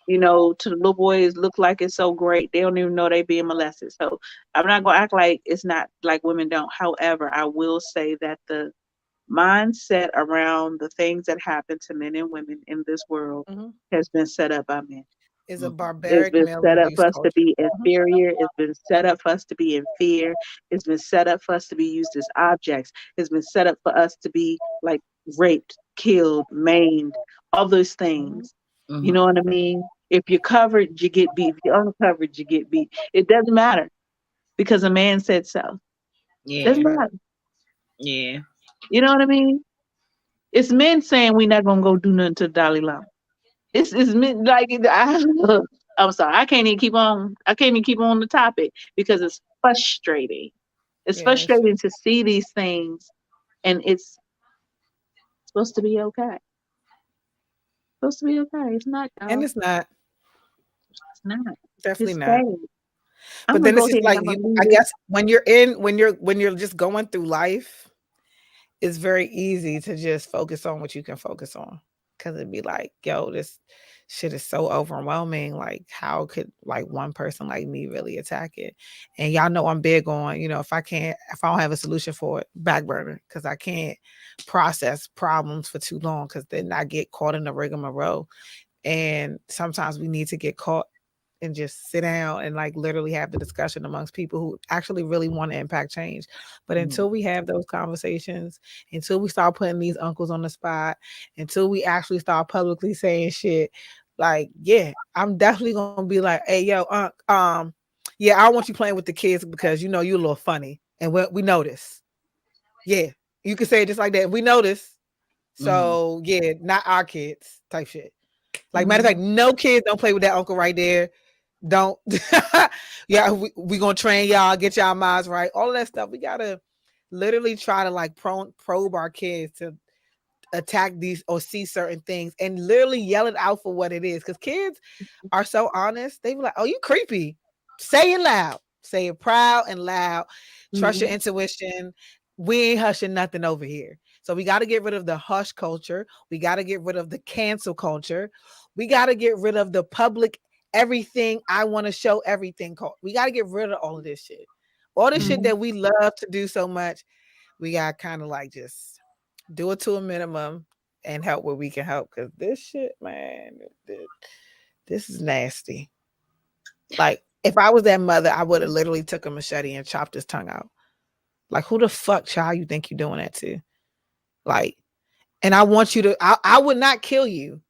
to the little boys look like it's so great. They don't even know they being molested. So I'm not gonna act like it's not like women don't. However, I will say that the mindset around the things that happen to men and women in this world has been set up by men. is a It's barbaric been male set up abuse for us to culture. be inferior. It's been set up for us to be in fear. It's been set up for us to be used as objects. It's been set up for us to be like raped, killed, maimed, all those things. You know what I mean? If you're covered, you get beat. If you're uncovered, you get beat. It doesn't matter because a man said so. Yeah. Doesn't matter. Yeah. You know what I mean? It's men saying we're not gonna go do nothing to the Dalai Lama. It's men like I'm sorry, I can't even keep on the topic because it's frustrating. It's frustrating to see these things, and it's supposed to be okay. It's supposed to be okay. It's not, And it's not. It's not. Definitely It's not. sad. But then it's just like I guess when you're just going through life, it's very easy to just focus on what you can focus on. because it'd be like, yo, this shit is so overwhelming. Like, how could like one person like me really attack it? And y'all know I'm big on, if I don't have a solution for it, back burner, because I can't process problems for too long, because then I get caught in the rigmarole. And sometimes we need to get caught and just sit down and like literally have the discussion amongst people who actually really want to impact change. But until we have those conversations, until we start putting these uncles on the spot, until we actually start publicly saying shit, like, yeah, I'm definitely gonna be like, hey, yo, yeah, I don't want you playing with the kids because you're a little funny, and we notice. Yeah, you can say it just like that. We notice. So yeah, not our kids type shit. Like, matter of fact, no kids, don't play with that uncle right there. Don't. Yeah, we gonna train y'all, get y'all minds right, all of that stuff. We gotta literally try to like probe our kids to attack these or see certain things and literally yell it out for what it is, because kids are so honest. They be like, oh, you creepy. Say it loud, say it proud and loud. Trust your intuition. We ain't hushing nothing over here. So we got to get rid of the hush culture. We got to get rid of the cancel culture. We got to get rid of the public everything I want to show everything. We got to get rid of all of this shit. All this shit that we love to do so much. We got to kind of like just do it to a minimum and help where we can help. Because this shit, man, this is nasty. Like, if I was that mother, I would have literally took a machete and chopped his tongue out. Like, who the fuck child you think you're doing that to? Like, and I want you to, I would not kill you.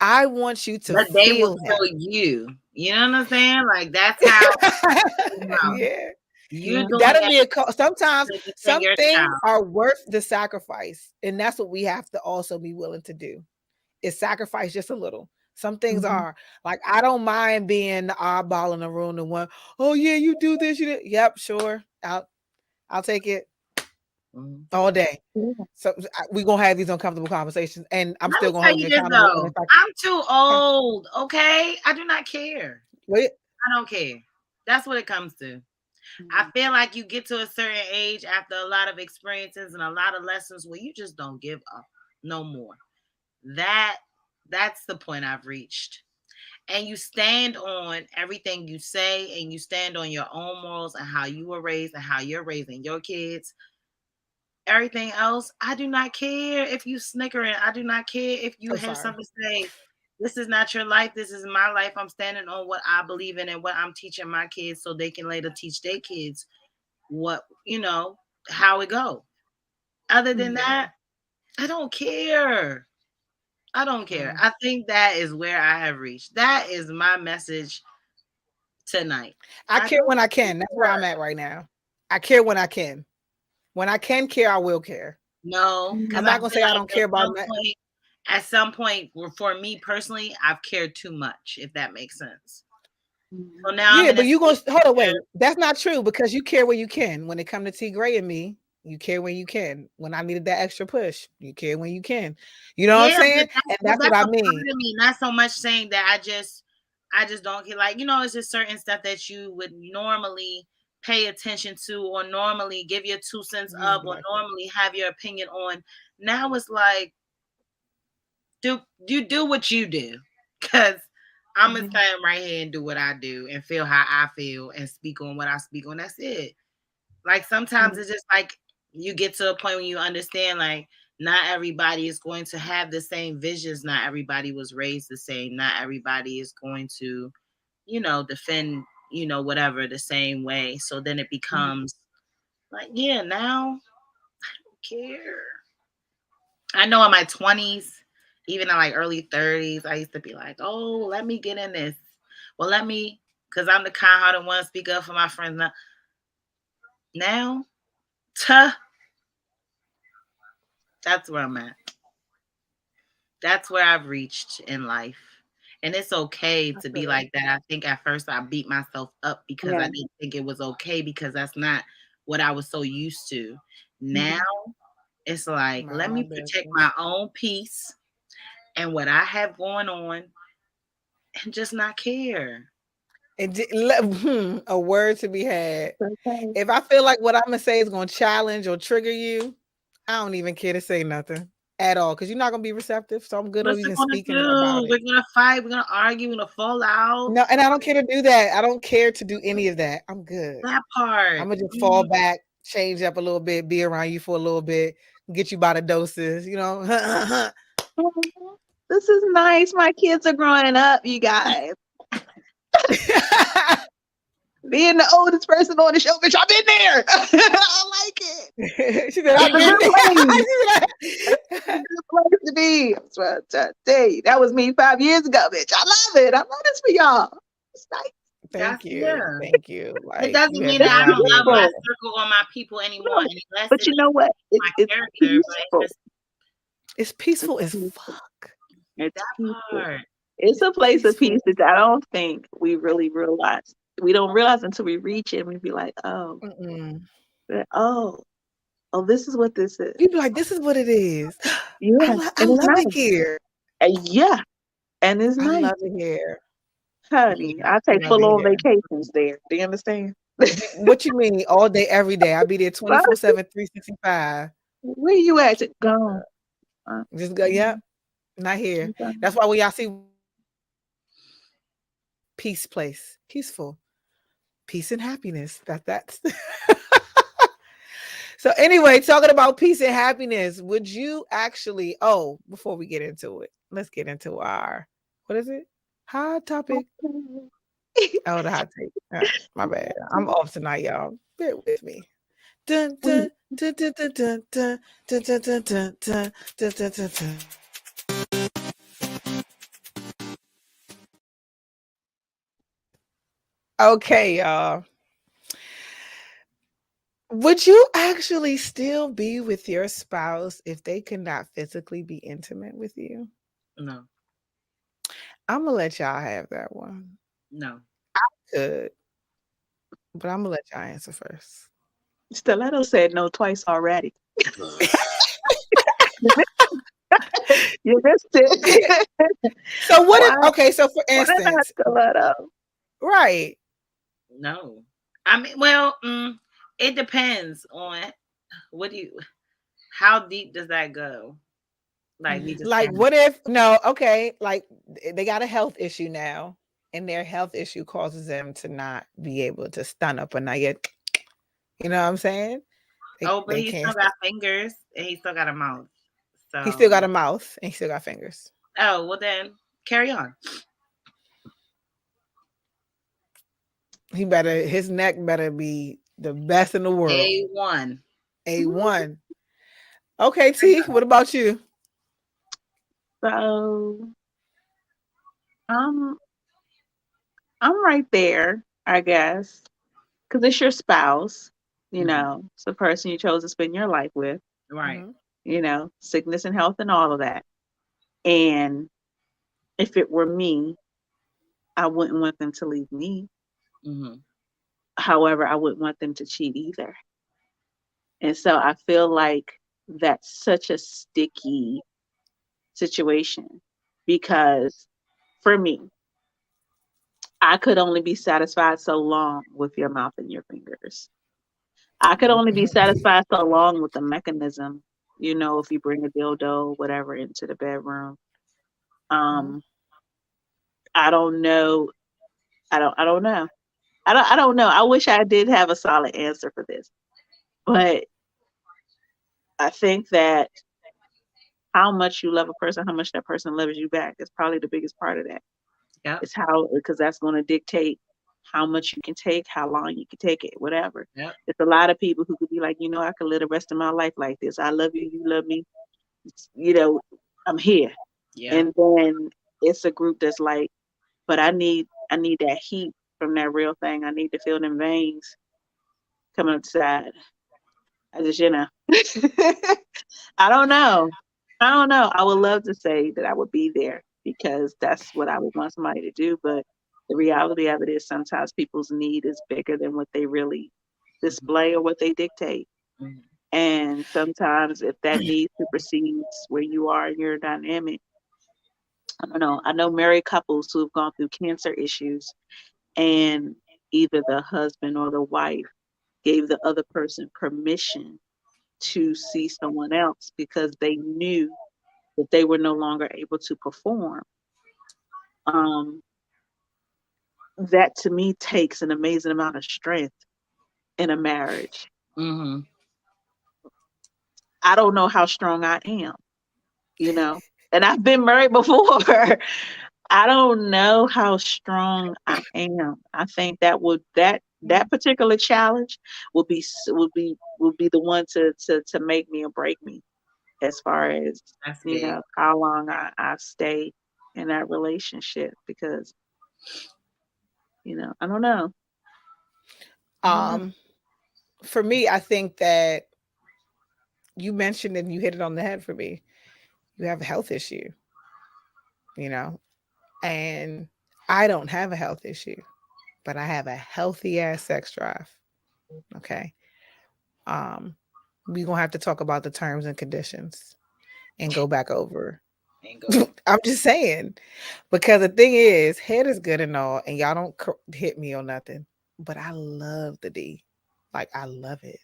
I want you to but they feel will kill you. You know what I'm saying? Like, that's how. Yeah. You doing that'll be sometimes to defend some your things child. are worth the sacrifice. And that's what we have to also be willing to do, is sacrifice just a little. Some things are like, I don't mind being the oddball in the room, the one, oh yeah, you do this, you do. Yep, sure. I'll take it all day. So we're gonna have these uncomfortable conversations, and I'm still gonna hold you accountable. I'm too old, okay? I do not care. Wait. I don't care. That's what it comes to. I feel like you get to a certain age after a lot of experiences and a lot of lessons where you just don't give up no more. That's the point I've reached. And you stand on everything you say, and you stand on your own morals and how you were raised and how you're raising your kids. Everything else, I do not care if you snickering. I do not care if you have something to say. This is not your life. This is my life. I'm standing on what I believe in and what I'm teaching my kids, so they can later teach their kids how it go. Other than that, I don't care. I don't care. I think that is where I have reached. That is my message tonight. I care when I can. That's where I'm at right now. I care when I can. When I can care, I will care. No, I'm not gonna say I don't care about that. At some point, for me personally, I've cared too much, if that makes sense. So now, yeah, but you gonna hold on, wait. That's not true, because you care where you can. When it comes to T Gray and me, you care when you can. When I needed that extra push, you care when you can. You know what I'm saying? And that's what I mean. Not so much saying that I just don't care. Like, it's just certain stuff that you would normally pay attention to, or normally give your 2 cents of, or normally have your opinion on. Now it's like, do what you do, because I'm gonna stand right here and do what I do and feel how I feel and speak on what I speak on. That's it. Like, sometimes it's just like you get to a point when you understand, like, not everybody is going to have the same visions. Not everybody was raised the same. Not everybody is going to, defend, whatever the same way. So then it becomes like, yeah, now I don't care. I know in my 20s, even in like early 30s, I used to be like, oh, let me get in this. Well, because I'm the kind-hearted one, speak up for my friends. Now, that's where I'm at. That's where I've reached in life. And it's okay to be like that. I think at first I beat myself up because I didn't think it was okay, because that's not what I was so used to. Now, it's like, let me protect my own peace and what I have going on, and just not care. A word to be had. If I feel like what I'm gonna say is gonna challenge or trigger you, I don't even care to say nothing. at all because you're not gonna be receptive. So I'm good What's on it even gonna speaking about do? it. We're gonna fight. We're gonna argue. We're gonna fall out. No, and I don't care to do that. I don't care to do any of that. I'm good. That part. I'm gonna just fall back, change up a little bit, be around you for a little bit, get you by the doses, you know. This is nice. My kids are growing up, you guys. Being the oldest person on the show, bitch, I've been there. I like it. She said, It's I've a been good place. there. It's a good place to be. That's what I'm trying to tell you. That was me 5 years ago, bitch. I love it. I love this for y'all. It's nice. Thank you. Yeah. Thank you. It Like, doesn't you mean have that I no don't idea. love my circle or my people anymore. No, Unless but you know what? my It's character, peaceful. but It's peaceful as peaceful. fuck. It's that peaceful. part. It's a place of Peaceful. peace that I don't think we really realize. We don't realize until we reach it and we be like, oh, Mm-mm. oh, this is what this is. You'd be like, this is what it is. Yeah, I and love it's it nice. here. Yeah, and it's I nice, love it here. honey. I take Love full it on here. vacations there. Do you understand? What you mean? All day, every day. I'll be there 24/7, 365. Where you at? Gone. Just go, yep. Not here. Okay. That's why when y'all see peace place, peaceful, peace and happiness. That's so anyway, talking about peace and happiness, would you actually, before we get into it, let's get into our, what is it? Hot topic. Oh, the hot take. My bad. I'm off tonight, y'all. Bear with me. Dun, dun, dun, dun, dun, dun, dun, dun, dun, dun, dun, dun, dun, dun, dun, dun. Okay, y'all. Would you actually still be with your spouse if they could not physically be intimate with you? No, I'm gonna let y'all have that one. no. Good, but I'm gonna let y'all answer first. Stiletto said no twice already. You missed it. So what if, Why- okay, so for Why not instance, stiletto? right. No. I mean, well, it depends on how deep does that go? Like we just Like, what if, no, okay, like they got a health issue now, and their health issue causes them to not be able to stun up a nugget. You know what I'm saying? but he still got fingers and he still got a mouth. So He still got a mouth and he still got fingers. Oh, well then carry on. His neck better be the best in the world. A1. A1. Okay, T, what about you? So, I'm right there, I guess, because it's your spouse. You know, it's the person you chose to spend your life with. Right. You know, sickness and health and all of that. And if it were me, I wouldn't want them to leave me. However, I wouldn't want them to cheat either. And so I feel like that's such a sticky situation because for me, I could only be satisfied so long with your mouth and your fingers. I could only be satisfied so long with the mechanism, you know, if you bring a dildo, whatever, into the bedroom. I don't know. I don't know. I don't know. I wish I did have a solid answer for this. But I think that how much you love a person, how much that person loves you back is probably the biggest part of that. Yeah. It's because that's going to dictate how much you can take, how long you can take it, whatever. Yep. It's a lot of people who could be like, you know, I could live the rest of my life like this. I love you, you love me. You know, I'm here. Yeah. And then it's a group that's like, but I need that heat from that real thing. I need to feel them veins coming up the side. I just, you know, I don't know. I would love to say that I would be there because that's what I would want somebody to do. But the reality of it is sometimes people's need is bigger than what they really display or what they dictate. And sometimes if that need supersedes where you are in your dynamic, I don't know. I know married couples who have gone through cancer issues and either the husband or the wife gave the other person permission to see someone else because they knew that they were no longer able to perform. That to me takes an amazing amount of strength in a marriage. Mm-hmm. I don't know how strong I am, and I've been married before. I don't know how strong I am. I think that particular challenge would be the one to make me or break me, as far as That's big. how long I stay in that relationship, because I don't know. For me, I think that you mentioned and you hit it on the head for me. You have a health issue, and I don't have a health issue, but I have a healthy ass sex drive. Okay. We're gonna have to talk about the terms and conditions and go back over. I'm just saying, because the thing is, head is good and all, and y'all don't hit me or nothing, but I love the D. Like, I love it.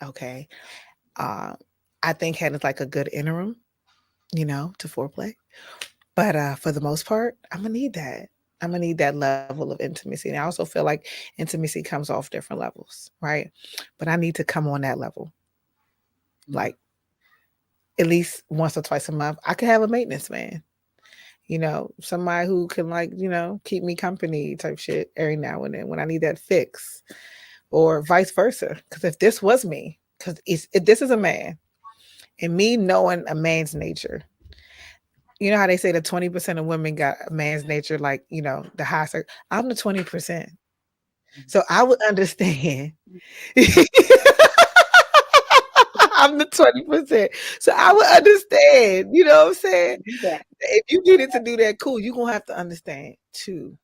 Okay. I think head is like a good interim, to foreplay. But for the most part, I'm gonna need that. I'm gonna need that level of intimacy. And I also feel like intimacy comes off different levels, right? But I need to come on that level. Like, at least once or twice a month, I could have a maintenance man. Somebody who can keep me company type shit every now and then when I need that fix, or vice versa. Because if this was me, because if this is a man, and me knowing a man's nature, you know how they say that 20% of women got a man's nature, like, the high circle. I'm the 20%. So I would understand. I'm the 20%. So I would understand, you know what I'm saying? Yeah. If you needed to do that, cool. You're going to have to understand too.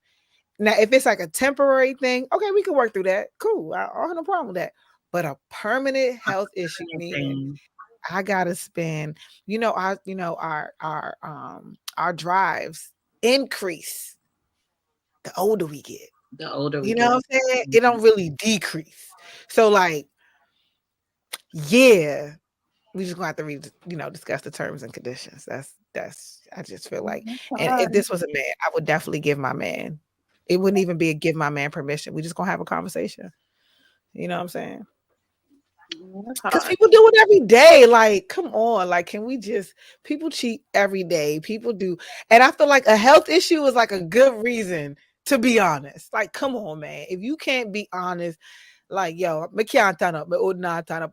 Now, if it's like a temporary thing, okay, we can work through that. Cool. I don't have no problem with that. But a permanent health issue, meaning I gotta spend, our drives increase the older we get. The older we You get. know what I'm saying? It don't really decrease. So like, yeah, we just gonna have to discuss the terms and conditions. That's I just feel like, and if this was a man, I would definitely give my man. It wouldn't even be a give my man permission. We just gonna have a conversation. You know what I'm saying? Because people do it every day. Like, come on. Like, can we just, people cheat every day. People do. And I feel like a health issue is like a good reason to be honest. Like, come on, man. If you can't be honest, like, yo, I can't turn up, or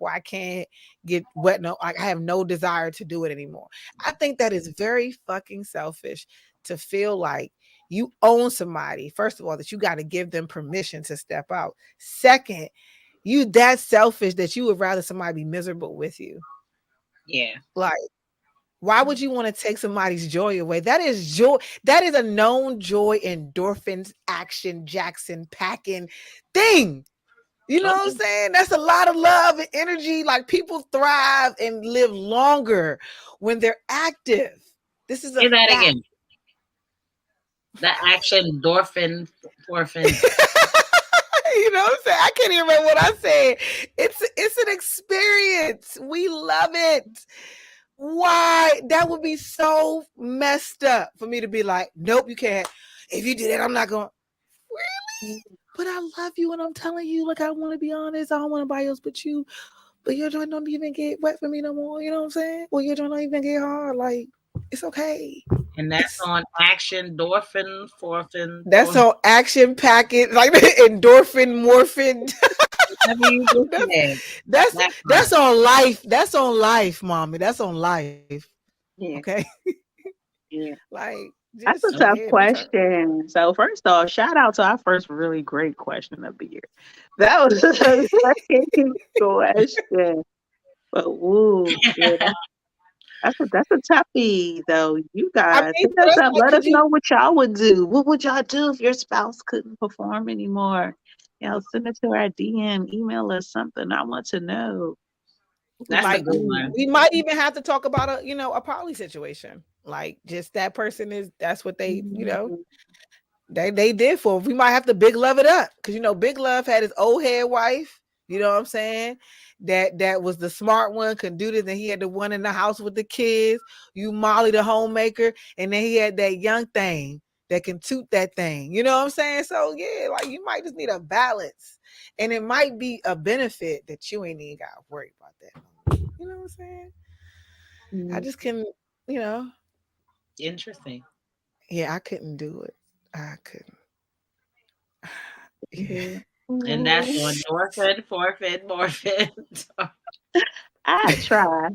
I can't get wet. No, I have no desire to do it anymore. I think that is very fucking selfish to feel like you own somebody. First of all, that you got to give them permission to step out. Second, you that selfish that you would rather somebody be miserable with you. Yeah. Like, why would you want to take somebody's joy away? That is joy. That is a known joy, endorphins, action, Jackson packing thing. You know what I'm saying? That's a lot of love and energy. Like, people thrive and live longer when they're active. This is Say that fact. again. The action, endorphin. You know what I'm saying? I can't even remember what I said. It's an experience. We love it. Why? That would be so messed up for me to be like, nope, you can't. If you do that, I'm not going. Really? But I love you, and I'm telling you, like, I want to be honest. I don't want nobody else but you. But your joint don't even get wet for me no more. You know what I'm saying? Well, your joint don't even get hard. Like, it's okay. And that's on action, endorphin, forfin. That's on action packet, like endorphin, morphin. That's on life. That's on life, mommy. That's on life. Yeah. Okay. Yeah. Like, that's a tough question. So first off, shout out to our first really great question of the year. That was a second question. But woo, yeah, that's a toughie though. You guys, let us know what y'all would do. What would y'all do if your spouse couldn't perform anymore? Send it to our DM, email us something. I want to know. That's a good one. We might even have to talk about a poly situation. Like, just that person that's what they, they did for. We might have to big love it up because Big Love had his old head wife. You know what I'm saying? that was the smart one, could do this, and he had the one in the house with the kids. You Molly the homemaker, and then he had that young thing that can toot that thing. You know what I'm saying? So yeah, like you might just need a balance, and it might be a benefit that you ain't even got to worry about that. You know what I'm saying? I just can, you know. Interesting. Yeah, I couldn't do it. I couldn't. Yeah. And that's on Norfin, Forfeit, Morphin. I'd try.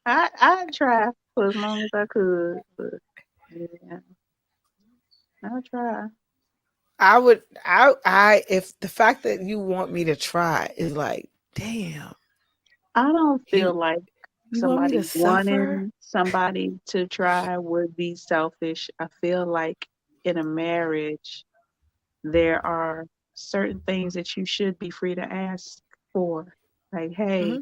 I'd try for as long as I could, but yeah, I'd try. I would. I. If the fact that you want me to try is like, damn. I don't feel like You want me to somebody suffer? wanting somebody to try would be selfish. I feel like in a marriage, there are certain things that you should be free to ask for. Like, hey,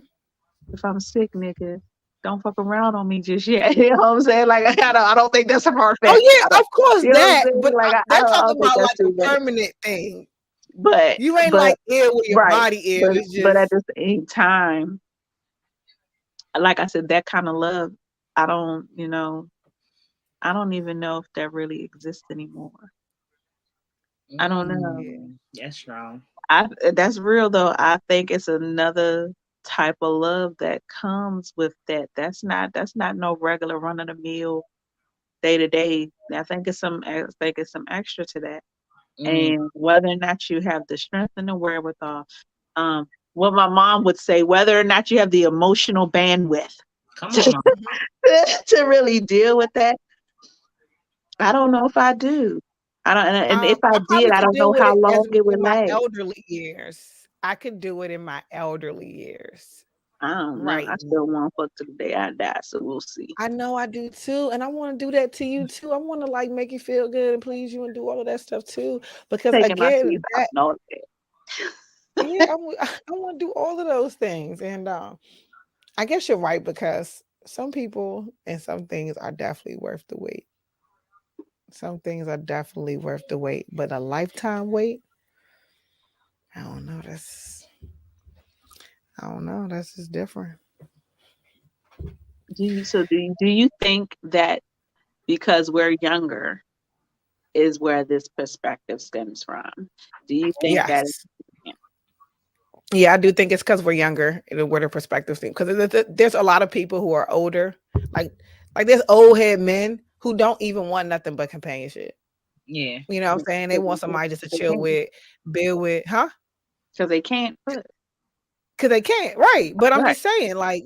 if I'm sick, nigga, don't fuck around on me just yet. You know what I'm saying? Like, I don't think that's a far fetch. Oh yeah, of course you know that. what I'm saying? But Like, they're I talking don't think about that's like too a bad. permanent thing. But You ain't like ill with your right, body ill. It's but just at the same time, like I said, that kind of love, I don't, I don't even know if that really exists anymore. I don't know. That's strong. That's real though. I think it's another type of love that comes with that. That's not no regular run of the mill day to day. I think it's some extra to that. And whether or not you have the strength and the wherewithal, what my mom would say, whether or not you have the emotional bandwidth to really deal with that, I don't know if I do. I don't, and if I probably did, I could don't know deal with how it as long it would in my last. elderly years. I could do it in my elderly years. I don't know. Right. I still want to fuck to the day I die, so we'll see. I know I do too, and I want to do that to you too. I want to like make you feel good and please you and do all of that stuff too. Because Taking my again, teeth out and all that. yeah, I want to do all of those things, and I guess you're right because some people and some things are definitely worth the wait. Some things are definitely worth the wait, but a lifetime wait, I don't know. That's just different. Do you think that because we're younger is where this perspective stems from? Do you think that? Yes. Yeah, I do think it's because we're younger, where the perspective thing. Because there's a lot of people who are older, like there's old head men who don't even want nothing but companionship. Yeah, you know what I'm saying? They want somebody just to chill with, build with, huh? Because they can't. Because they can't, right? But I'm Right. just saying, like,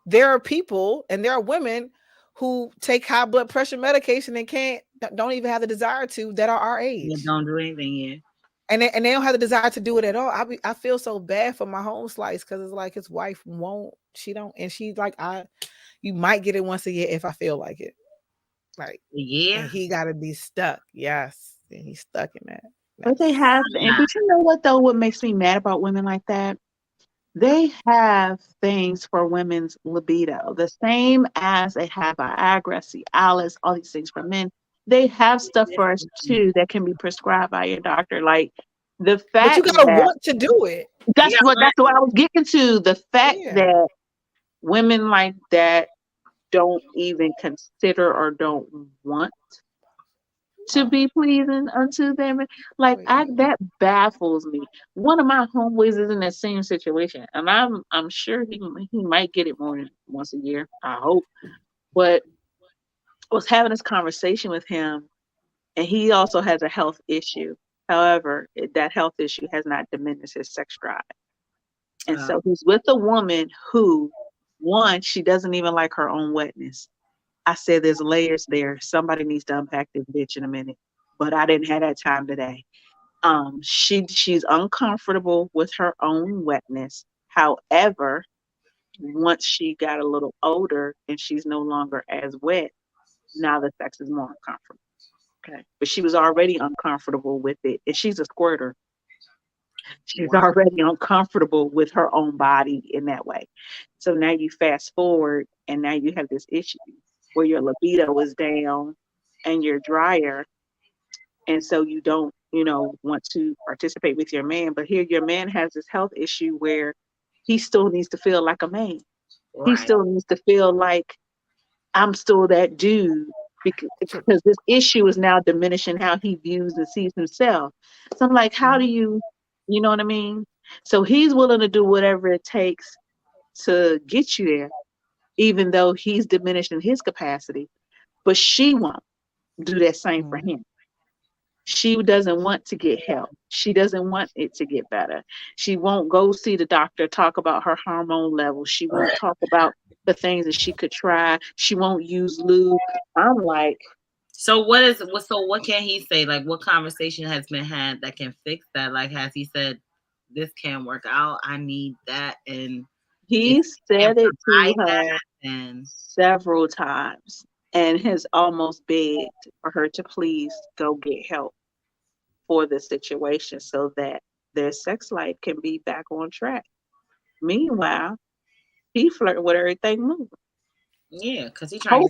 there are people and there are women who take high blood pressure medication and don't even have the desire to, that are our age. You don't do anything yet. And they don't have the desire to do it at all. I feel so bad for my home slice because it's like his wife won't. She don't, and she's like, you might get it once a year if I feel like it. Like, yeah, and he got to be stuck. Yes, and he's stuck in that. But they have, but you know what though? What makes me mad about women like that? They have things for women's libido, the same as they have Viagra, Cialis, all these things for men. They have stuff for us too that can be prescribed by your doctor. Like the fact, but you gotta want to do it. That's what I was getting to. The fact that women like that don't even consider or don't want to be pleasing unto them, like that baffles me. One of my homeboys is in that same situation, and I'm sure he might get it more than once a year. I hope, but I was having this conversation with him, and he also has a health issue. However, that health issue has not diminished his sex drive, and so he's with a woman who, one, she doesn't even like her own wetness. I said there's layers there. Somebody needs to unpack this bitch in a minute. But I didn't have that time today. She's uncomfortable with her own wetness. However, once she got a little older and she's no longer as wet, now the sex is more uncomfortable. Okay. But she was already uncomfortable with it. And she's a squirter. She's already uncomfortable with her own body in that way. So now you fast forward and now you have this issue where your libido is down and you're drier. And so you don't, want to participate with your man. But here your man has this health issue where he still needs to feel like a man. He Right. still needs to feel like I'm still that dude, because this issue is now diminishing how he views and sees himself. So I'm like, how do you know what I mean? So he's willing to do whatever it takes to get you there, even though he's diminished in his capacity. But she won't do that same for him. She doesn't want to get help. She doesn't want it to get better. She won't go see the doctor, talk about her hormone levels. She won't talk about the things that she could try. She won't use lube. I'm like, so what can he say? Like, what conversation has been had that can fix that? Like, has he said this can't work out? I need that, and he said it to her and several times and has almost begged for her to please go get help for the situation so that their sex life can be back on track. Meanwhile, he flirting with everything moving. Yeah, because he's trying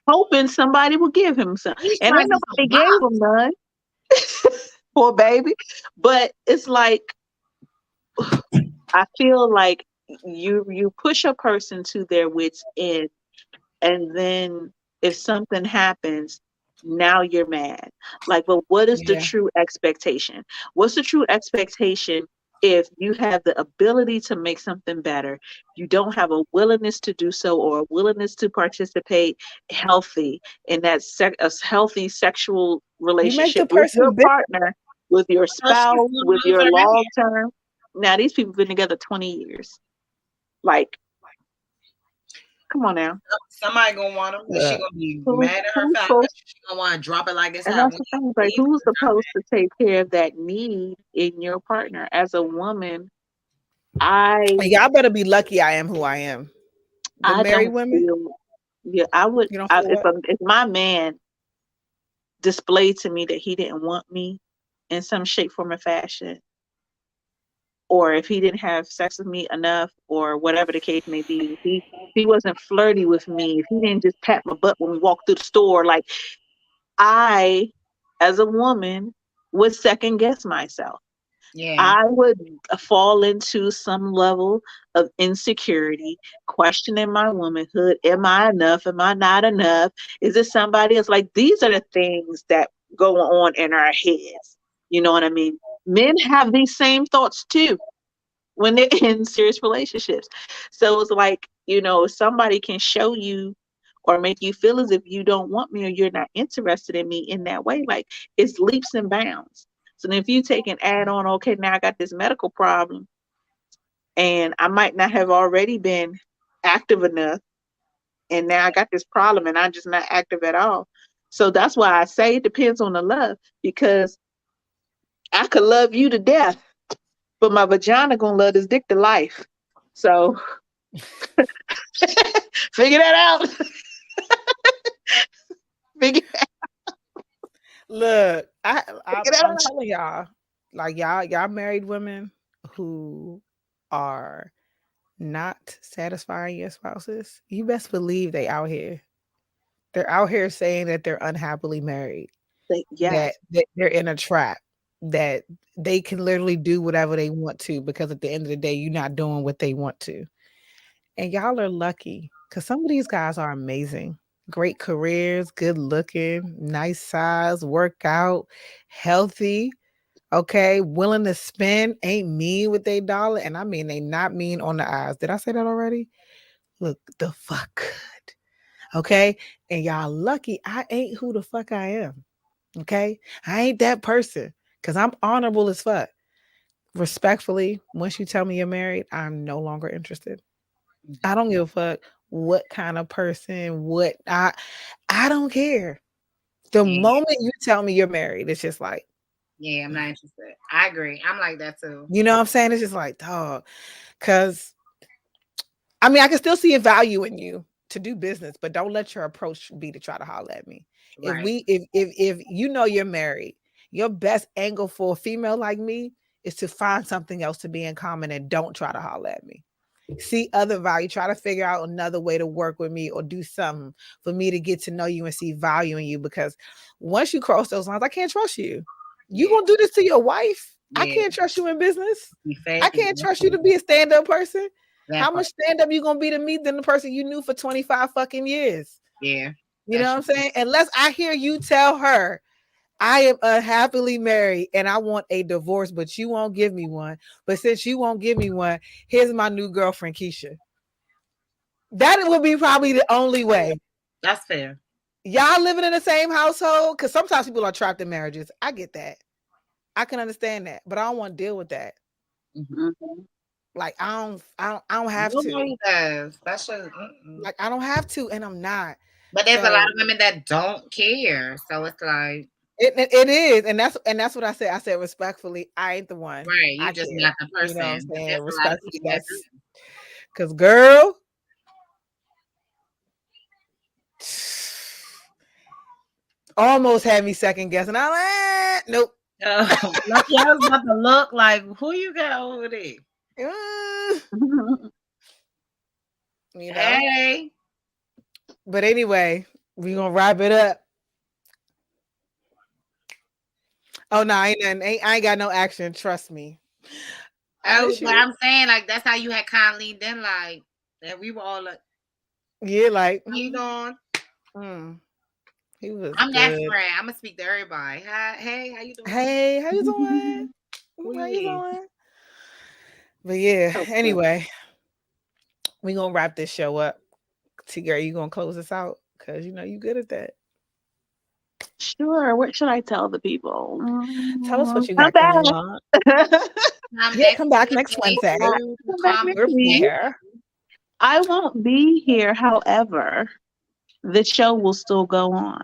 hoping somebody will give him some. And ain't nobody gave him none. Poor baby. But it's like, I feel like you push a person to their wits' end, and then if something happens, now you're mad. Like, but what is the true expectation? What's the true expectation if you have the ability to make something better? You don't have a willingness to do so, or a willingness to participate healthy in that a healthy sexual relationship with your partner, with your spouse, with your long term. Now, these people have been together 20 years. Like, come on now. Somebody gonna want him. She gonna be mad at her family. She gonna want to drop it like it's happening. That's the thing. Like, who's supposed to take care of that need in your partner? As a woman, y'all better be lucky I am who I am. The married women. I would. If my man displayed to me that he didn't want me in some shape, form, or fashion, or if he didn't have sex with me enough, or whatever the case may be, if he wasn't flirty with me, if he didn't just pat my butt when we walked through the store, like, I, as a woman, would second guess myself. Yeah. I would fall into some level of insecurity, questioning my womanhood. Am I enough? Am I not enough? Is it somebody else? Like, these are the things that go on in our heads. You know what I mean? Men have these same thoughts too when they're in serious relationships. So it's like, somebody can show you or make you feel as if you don't want me or you're not interested in me in that way. Like, it's leaps and bounds. So then if you take an add on, okay, now I got this medical problem and I might not have already been active enough, and now I got this problem and I'm just not active at all. So that's why I say it depends on the love, because I could love you to death, but my vagina gonna love this dick to life. So figure that out. Figure that out. Look, I'm telling y'all, like, y'all married women who are not satisfying your spouses, you best believe they out here. They're out here saying that they're unhappily married. That they're in a trap, that they can literally do whatever they want to, because at the end of the day, you're not doing what they want to. And y'all are lucky, because some of these guys are amazing. Great careers, good looking, nice size, work out, healthy, okay, willing to spend, ain't mean with their dollar. And I mean, they not mean on the eyes. Did I say that already? Look the fuck good. Okay. And y'all lucky I ain't who the fuck I am. Okay. I ain't that person, because I'm honorable as fuck. Respectfully, once you tell me you're married, I'm no longer interested. I don't give a fuck what kind of person, I don't care. The moment you tell me you're married, it's just like, yeah, I'm not interested. I agree. I'm like that too. You know what I'm saying? It's just like, dog, because I mean, I can still see a value in you to do business, but don't let your approach be to try to holler at me. Right. If you know you're married, your best angle for a female like me is to find something else to be in common, and don't try to holler at me. See other value, try to figure out another way to work with me or do something for me to get to know you and see value in you, because once you cross those lines, I can't trust you. You gonna do this to your wife? I can't trust you in business. Be fake. I can't trust you to be a stand-up person. That How part. much stand-up you gonna be to me than the person you knew for 25 fucking years? Yeah. You know what I'm saying? Unless I hear you tell her, I am unhappily married and I want a divorce, but you won't give me one. But since you won't give me one, here's my new girlfriend, Keisha. That would be probably the only way. That's fair. Y'all living in the same household, because sometimes people are trapped in marriages. I get that. I can understand that, but I don't want to deal with that. Mhm. Like I don't have Nobody to. does. That's just Like I don't have to, and I'm not. But there's a So- lot of women that don't care. So it's like It is, and that's what I said. I said respectfully, I ain't the one. right, you I just care. not the person. You know what I'm There's saying? a lot of Respectfully, people that that's do. because girl, almost had me second guessing. I'm like, nope. Lucky I was about to look like who you got over there. You know. Hey. But anyway, we gonna wrap it up. Oh no, I ain't got no action. Trust me. Oh, but I'm saying like that's how you had Conley then like and we were all like, yeah, like how you doing? He was. I'm good. that friend. I'm gonna speak to everybody. Hi, hey, how you doing? Hey, how you doing? How you doing? But yeah, anyway, we gonna wrap this show up. T-Girl, you gonna close us out? Because you know you good at that. Sure. What should I tell the people? Tell us what you Come got going on. Yeah, come back next Wednesday. Come back next We'll be week. here. I won't be here. However, the show will still go on.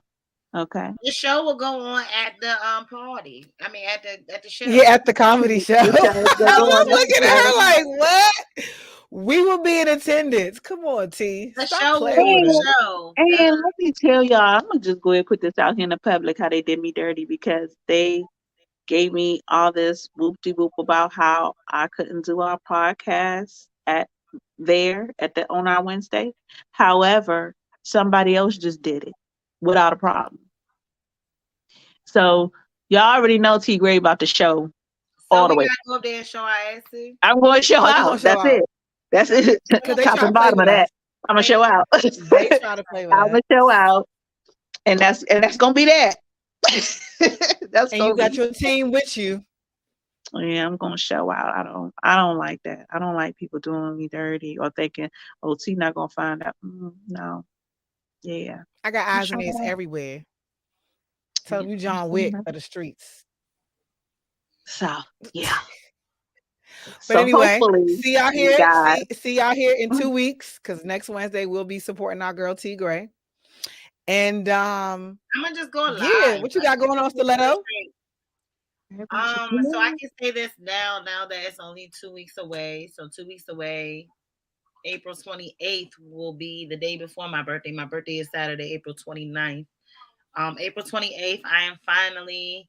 Okay. The show will go on at the party. I mean at the show. Yeah, at the comedy show. I The show will go was on. looking at her like, what? We will be in attendance. Come on, T. The Stop show playing will with be us. the show. And let me tell y'all, I'm gonna just go ahead and put this out here in the public how they did me dirty because they gave me all this whoop-de-whoop about how I couldn't do our podcast on our Wednesday. However, somebody else just did it without a problem. So y'all already know T Gray about the show all the way. Go up there and show our asses. I'm going to show out. That's it. That's it. Top and bottom of that. I'm gonna show out. They try to play with I'm gonna show out, and that's gonna be that. And you got your team with you. Yeah, I'm gonna show out. I don't like that. I don't like people doing me dirty or thinking, oh, T not gonna find out. No. Yeah. I got eyes and ears everywhere. Tell you John Wick of the streets. So yeah. But anyway, hopefully see y'all here. guys- See y'all here in 2 weeks because next Wednesday we'll be supporting our girl T Gray. And I'm gonna just go live. Yeah, what you got going on, Stiletto? So I can say this now that it's only 2 weeks away. So 2 weeks away, April 28th will be the day before my birthday. My birthday is Saturday, April 29th. April 28th, I am finally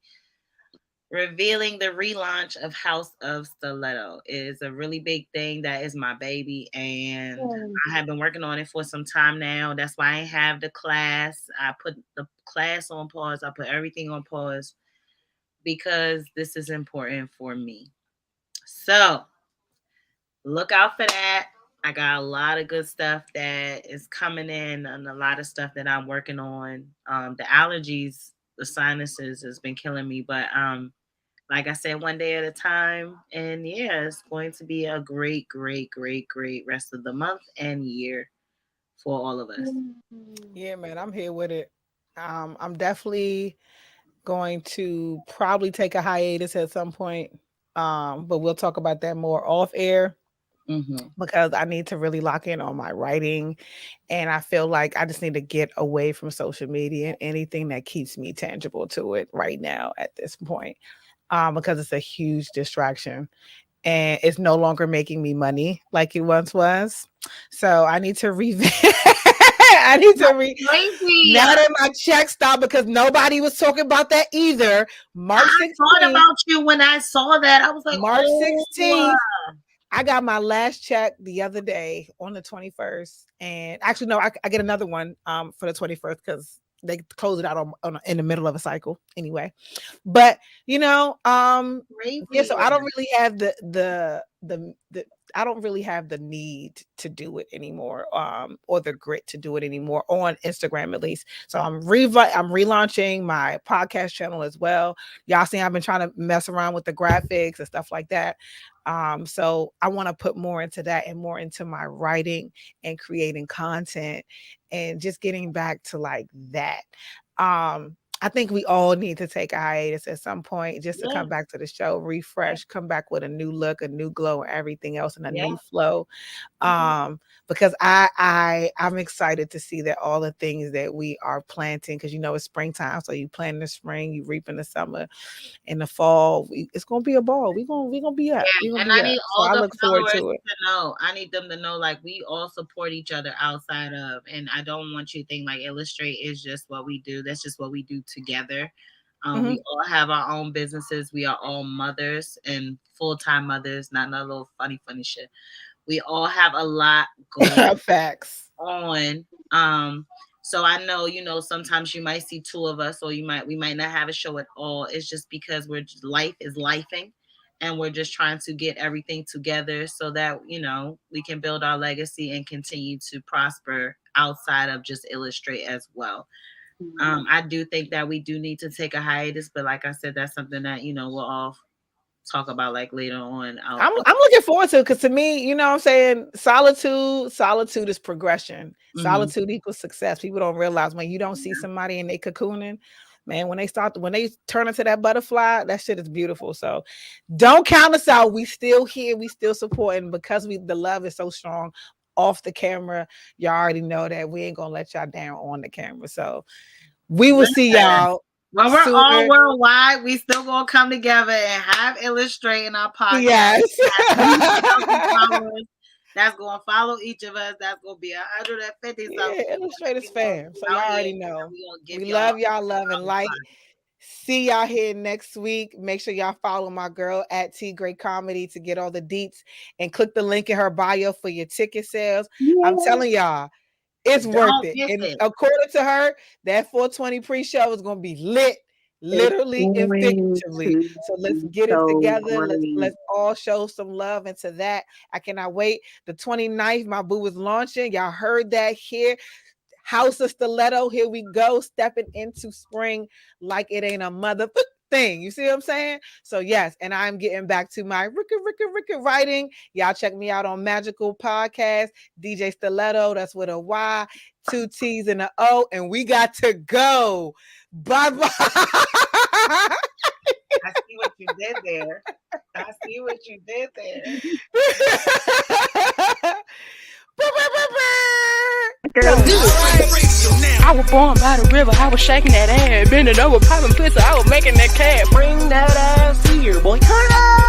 revealing the relaunch of House of Stiletto. It is a really big thing. That is my baby, and I have been working on it for some time now. That's why I have the class. I put the class on pause. I put everything on pause because this is important for me. So look out for that. I got a lot of good stuff that is coming in and a lot of stuff that I'm working on. The allergies, the sinuses has been killing me, but like I said, one day at a time. And yeah, it's going to be a great, great, great, great rest of the month and year for all of us. Yeah, man, I'm here with it. I'm definitely going to probably take a hiatus at some point. But we'll talk about that more off air. Because I need to really lock in on my writing, and I feel like I just need to get away from social media and anything that keeps me tangible to it right now at this point, because it's a huge distraction and it's no longer making me money like it once was. So I need to revamp. I need to now that my check stopped, because nobody was talking about that either. March 16th, I thought about you when I saw that. I was like, March 16th. I got my last check the other day on the 21st. And actually, no, I get another one for the 21st because they close it out in the middle of a cycle anyway. But you know, yeah, so I don't really have the I don't really have the need to do it anymore, or the grit to do it anymore on Instagram, at least. So I'm relaunching my podcast channel as well. Y'all see, I've been trying to mess around with the graphics and stuff like that. So I want to put more into that and more into my writing and creating content and just getting back to like that. I think we all need to take a hiatus at some point just to come back to the show, refresh, come back with a new look, a new glow, and everything else, and a new flow. Because I'm excited to see that all the things that we are planting, because you know it's springtime, so you plant in the spring, you reap in the summer, in the fall. It's gonna be a ball. We're gonna be up. And I need all the followers to know. I need them to know, like, we all support each other outside of, and I don't want you to think like Illastr8 is just what we do. That's just what we do together. We all have our own businesses. We are all mothers and full-time mothers, not a little funny shit. We all have a lot going facts on. So I know, you know, sometimes you might see two of us, or we might not have a show at all. It's just because life is lifing, and we're just trying to get everything together so that, you know, we can build our legacy and continue to prosper outside of just Illastr8 as well. I do think that we do need to take a hiatus, but like I said, that's something that, you know, we'll all talk about like later on. I'm looking forward to it, because to me, you know what I'm saying, solitude is progression. Solitude equals success. People don't realize when you don't see somebody and they cocooning, man, when they turn into that butterfly, that shit is beautiful. So don't count us out. We still here, we still supporting, because the love is so strong off the camera. Y'all already know that we ain't gonna let y'all down on the camera. So we will see y'all. Well, we're all worldwide. We still gonna come together and have Illastr8 in our podcast. Yes. That's gonna follow each of us. That's gonna be 150. Yeah, Illastr8 is fam. So y'all already know. We love y'all, love and light. See y'all here next week. Make sure y'all follow my girl at T Great Comedy to get all the deets, and click the link in her bio for your ticket sales. I'm telling y'all, it's worth it. And according to her, that 420 pre-show is going to be lit, literally and figuratively. So let's get it together. Let's all show some love into that. I cannot wait. The 29th, my boo is launching. Y'all heard that here. House of Stiletto, here we go, stepping into spring like it ain't a mother thing. You see what I'm saying? So yes, and I'm getting back to my Ricka writing. Y'all check me out on Magical Podcast, DJ Stiletto, that's with a Y, 2 T's and an O, and we got to go. Bye-bye. I see what you did there. I was born by the river, I was shaking that ass, bending over, popping pussy, I was making that cat. Bring that ass here, boy. Turn up.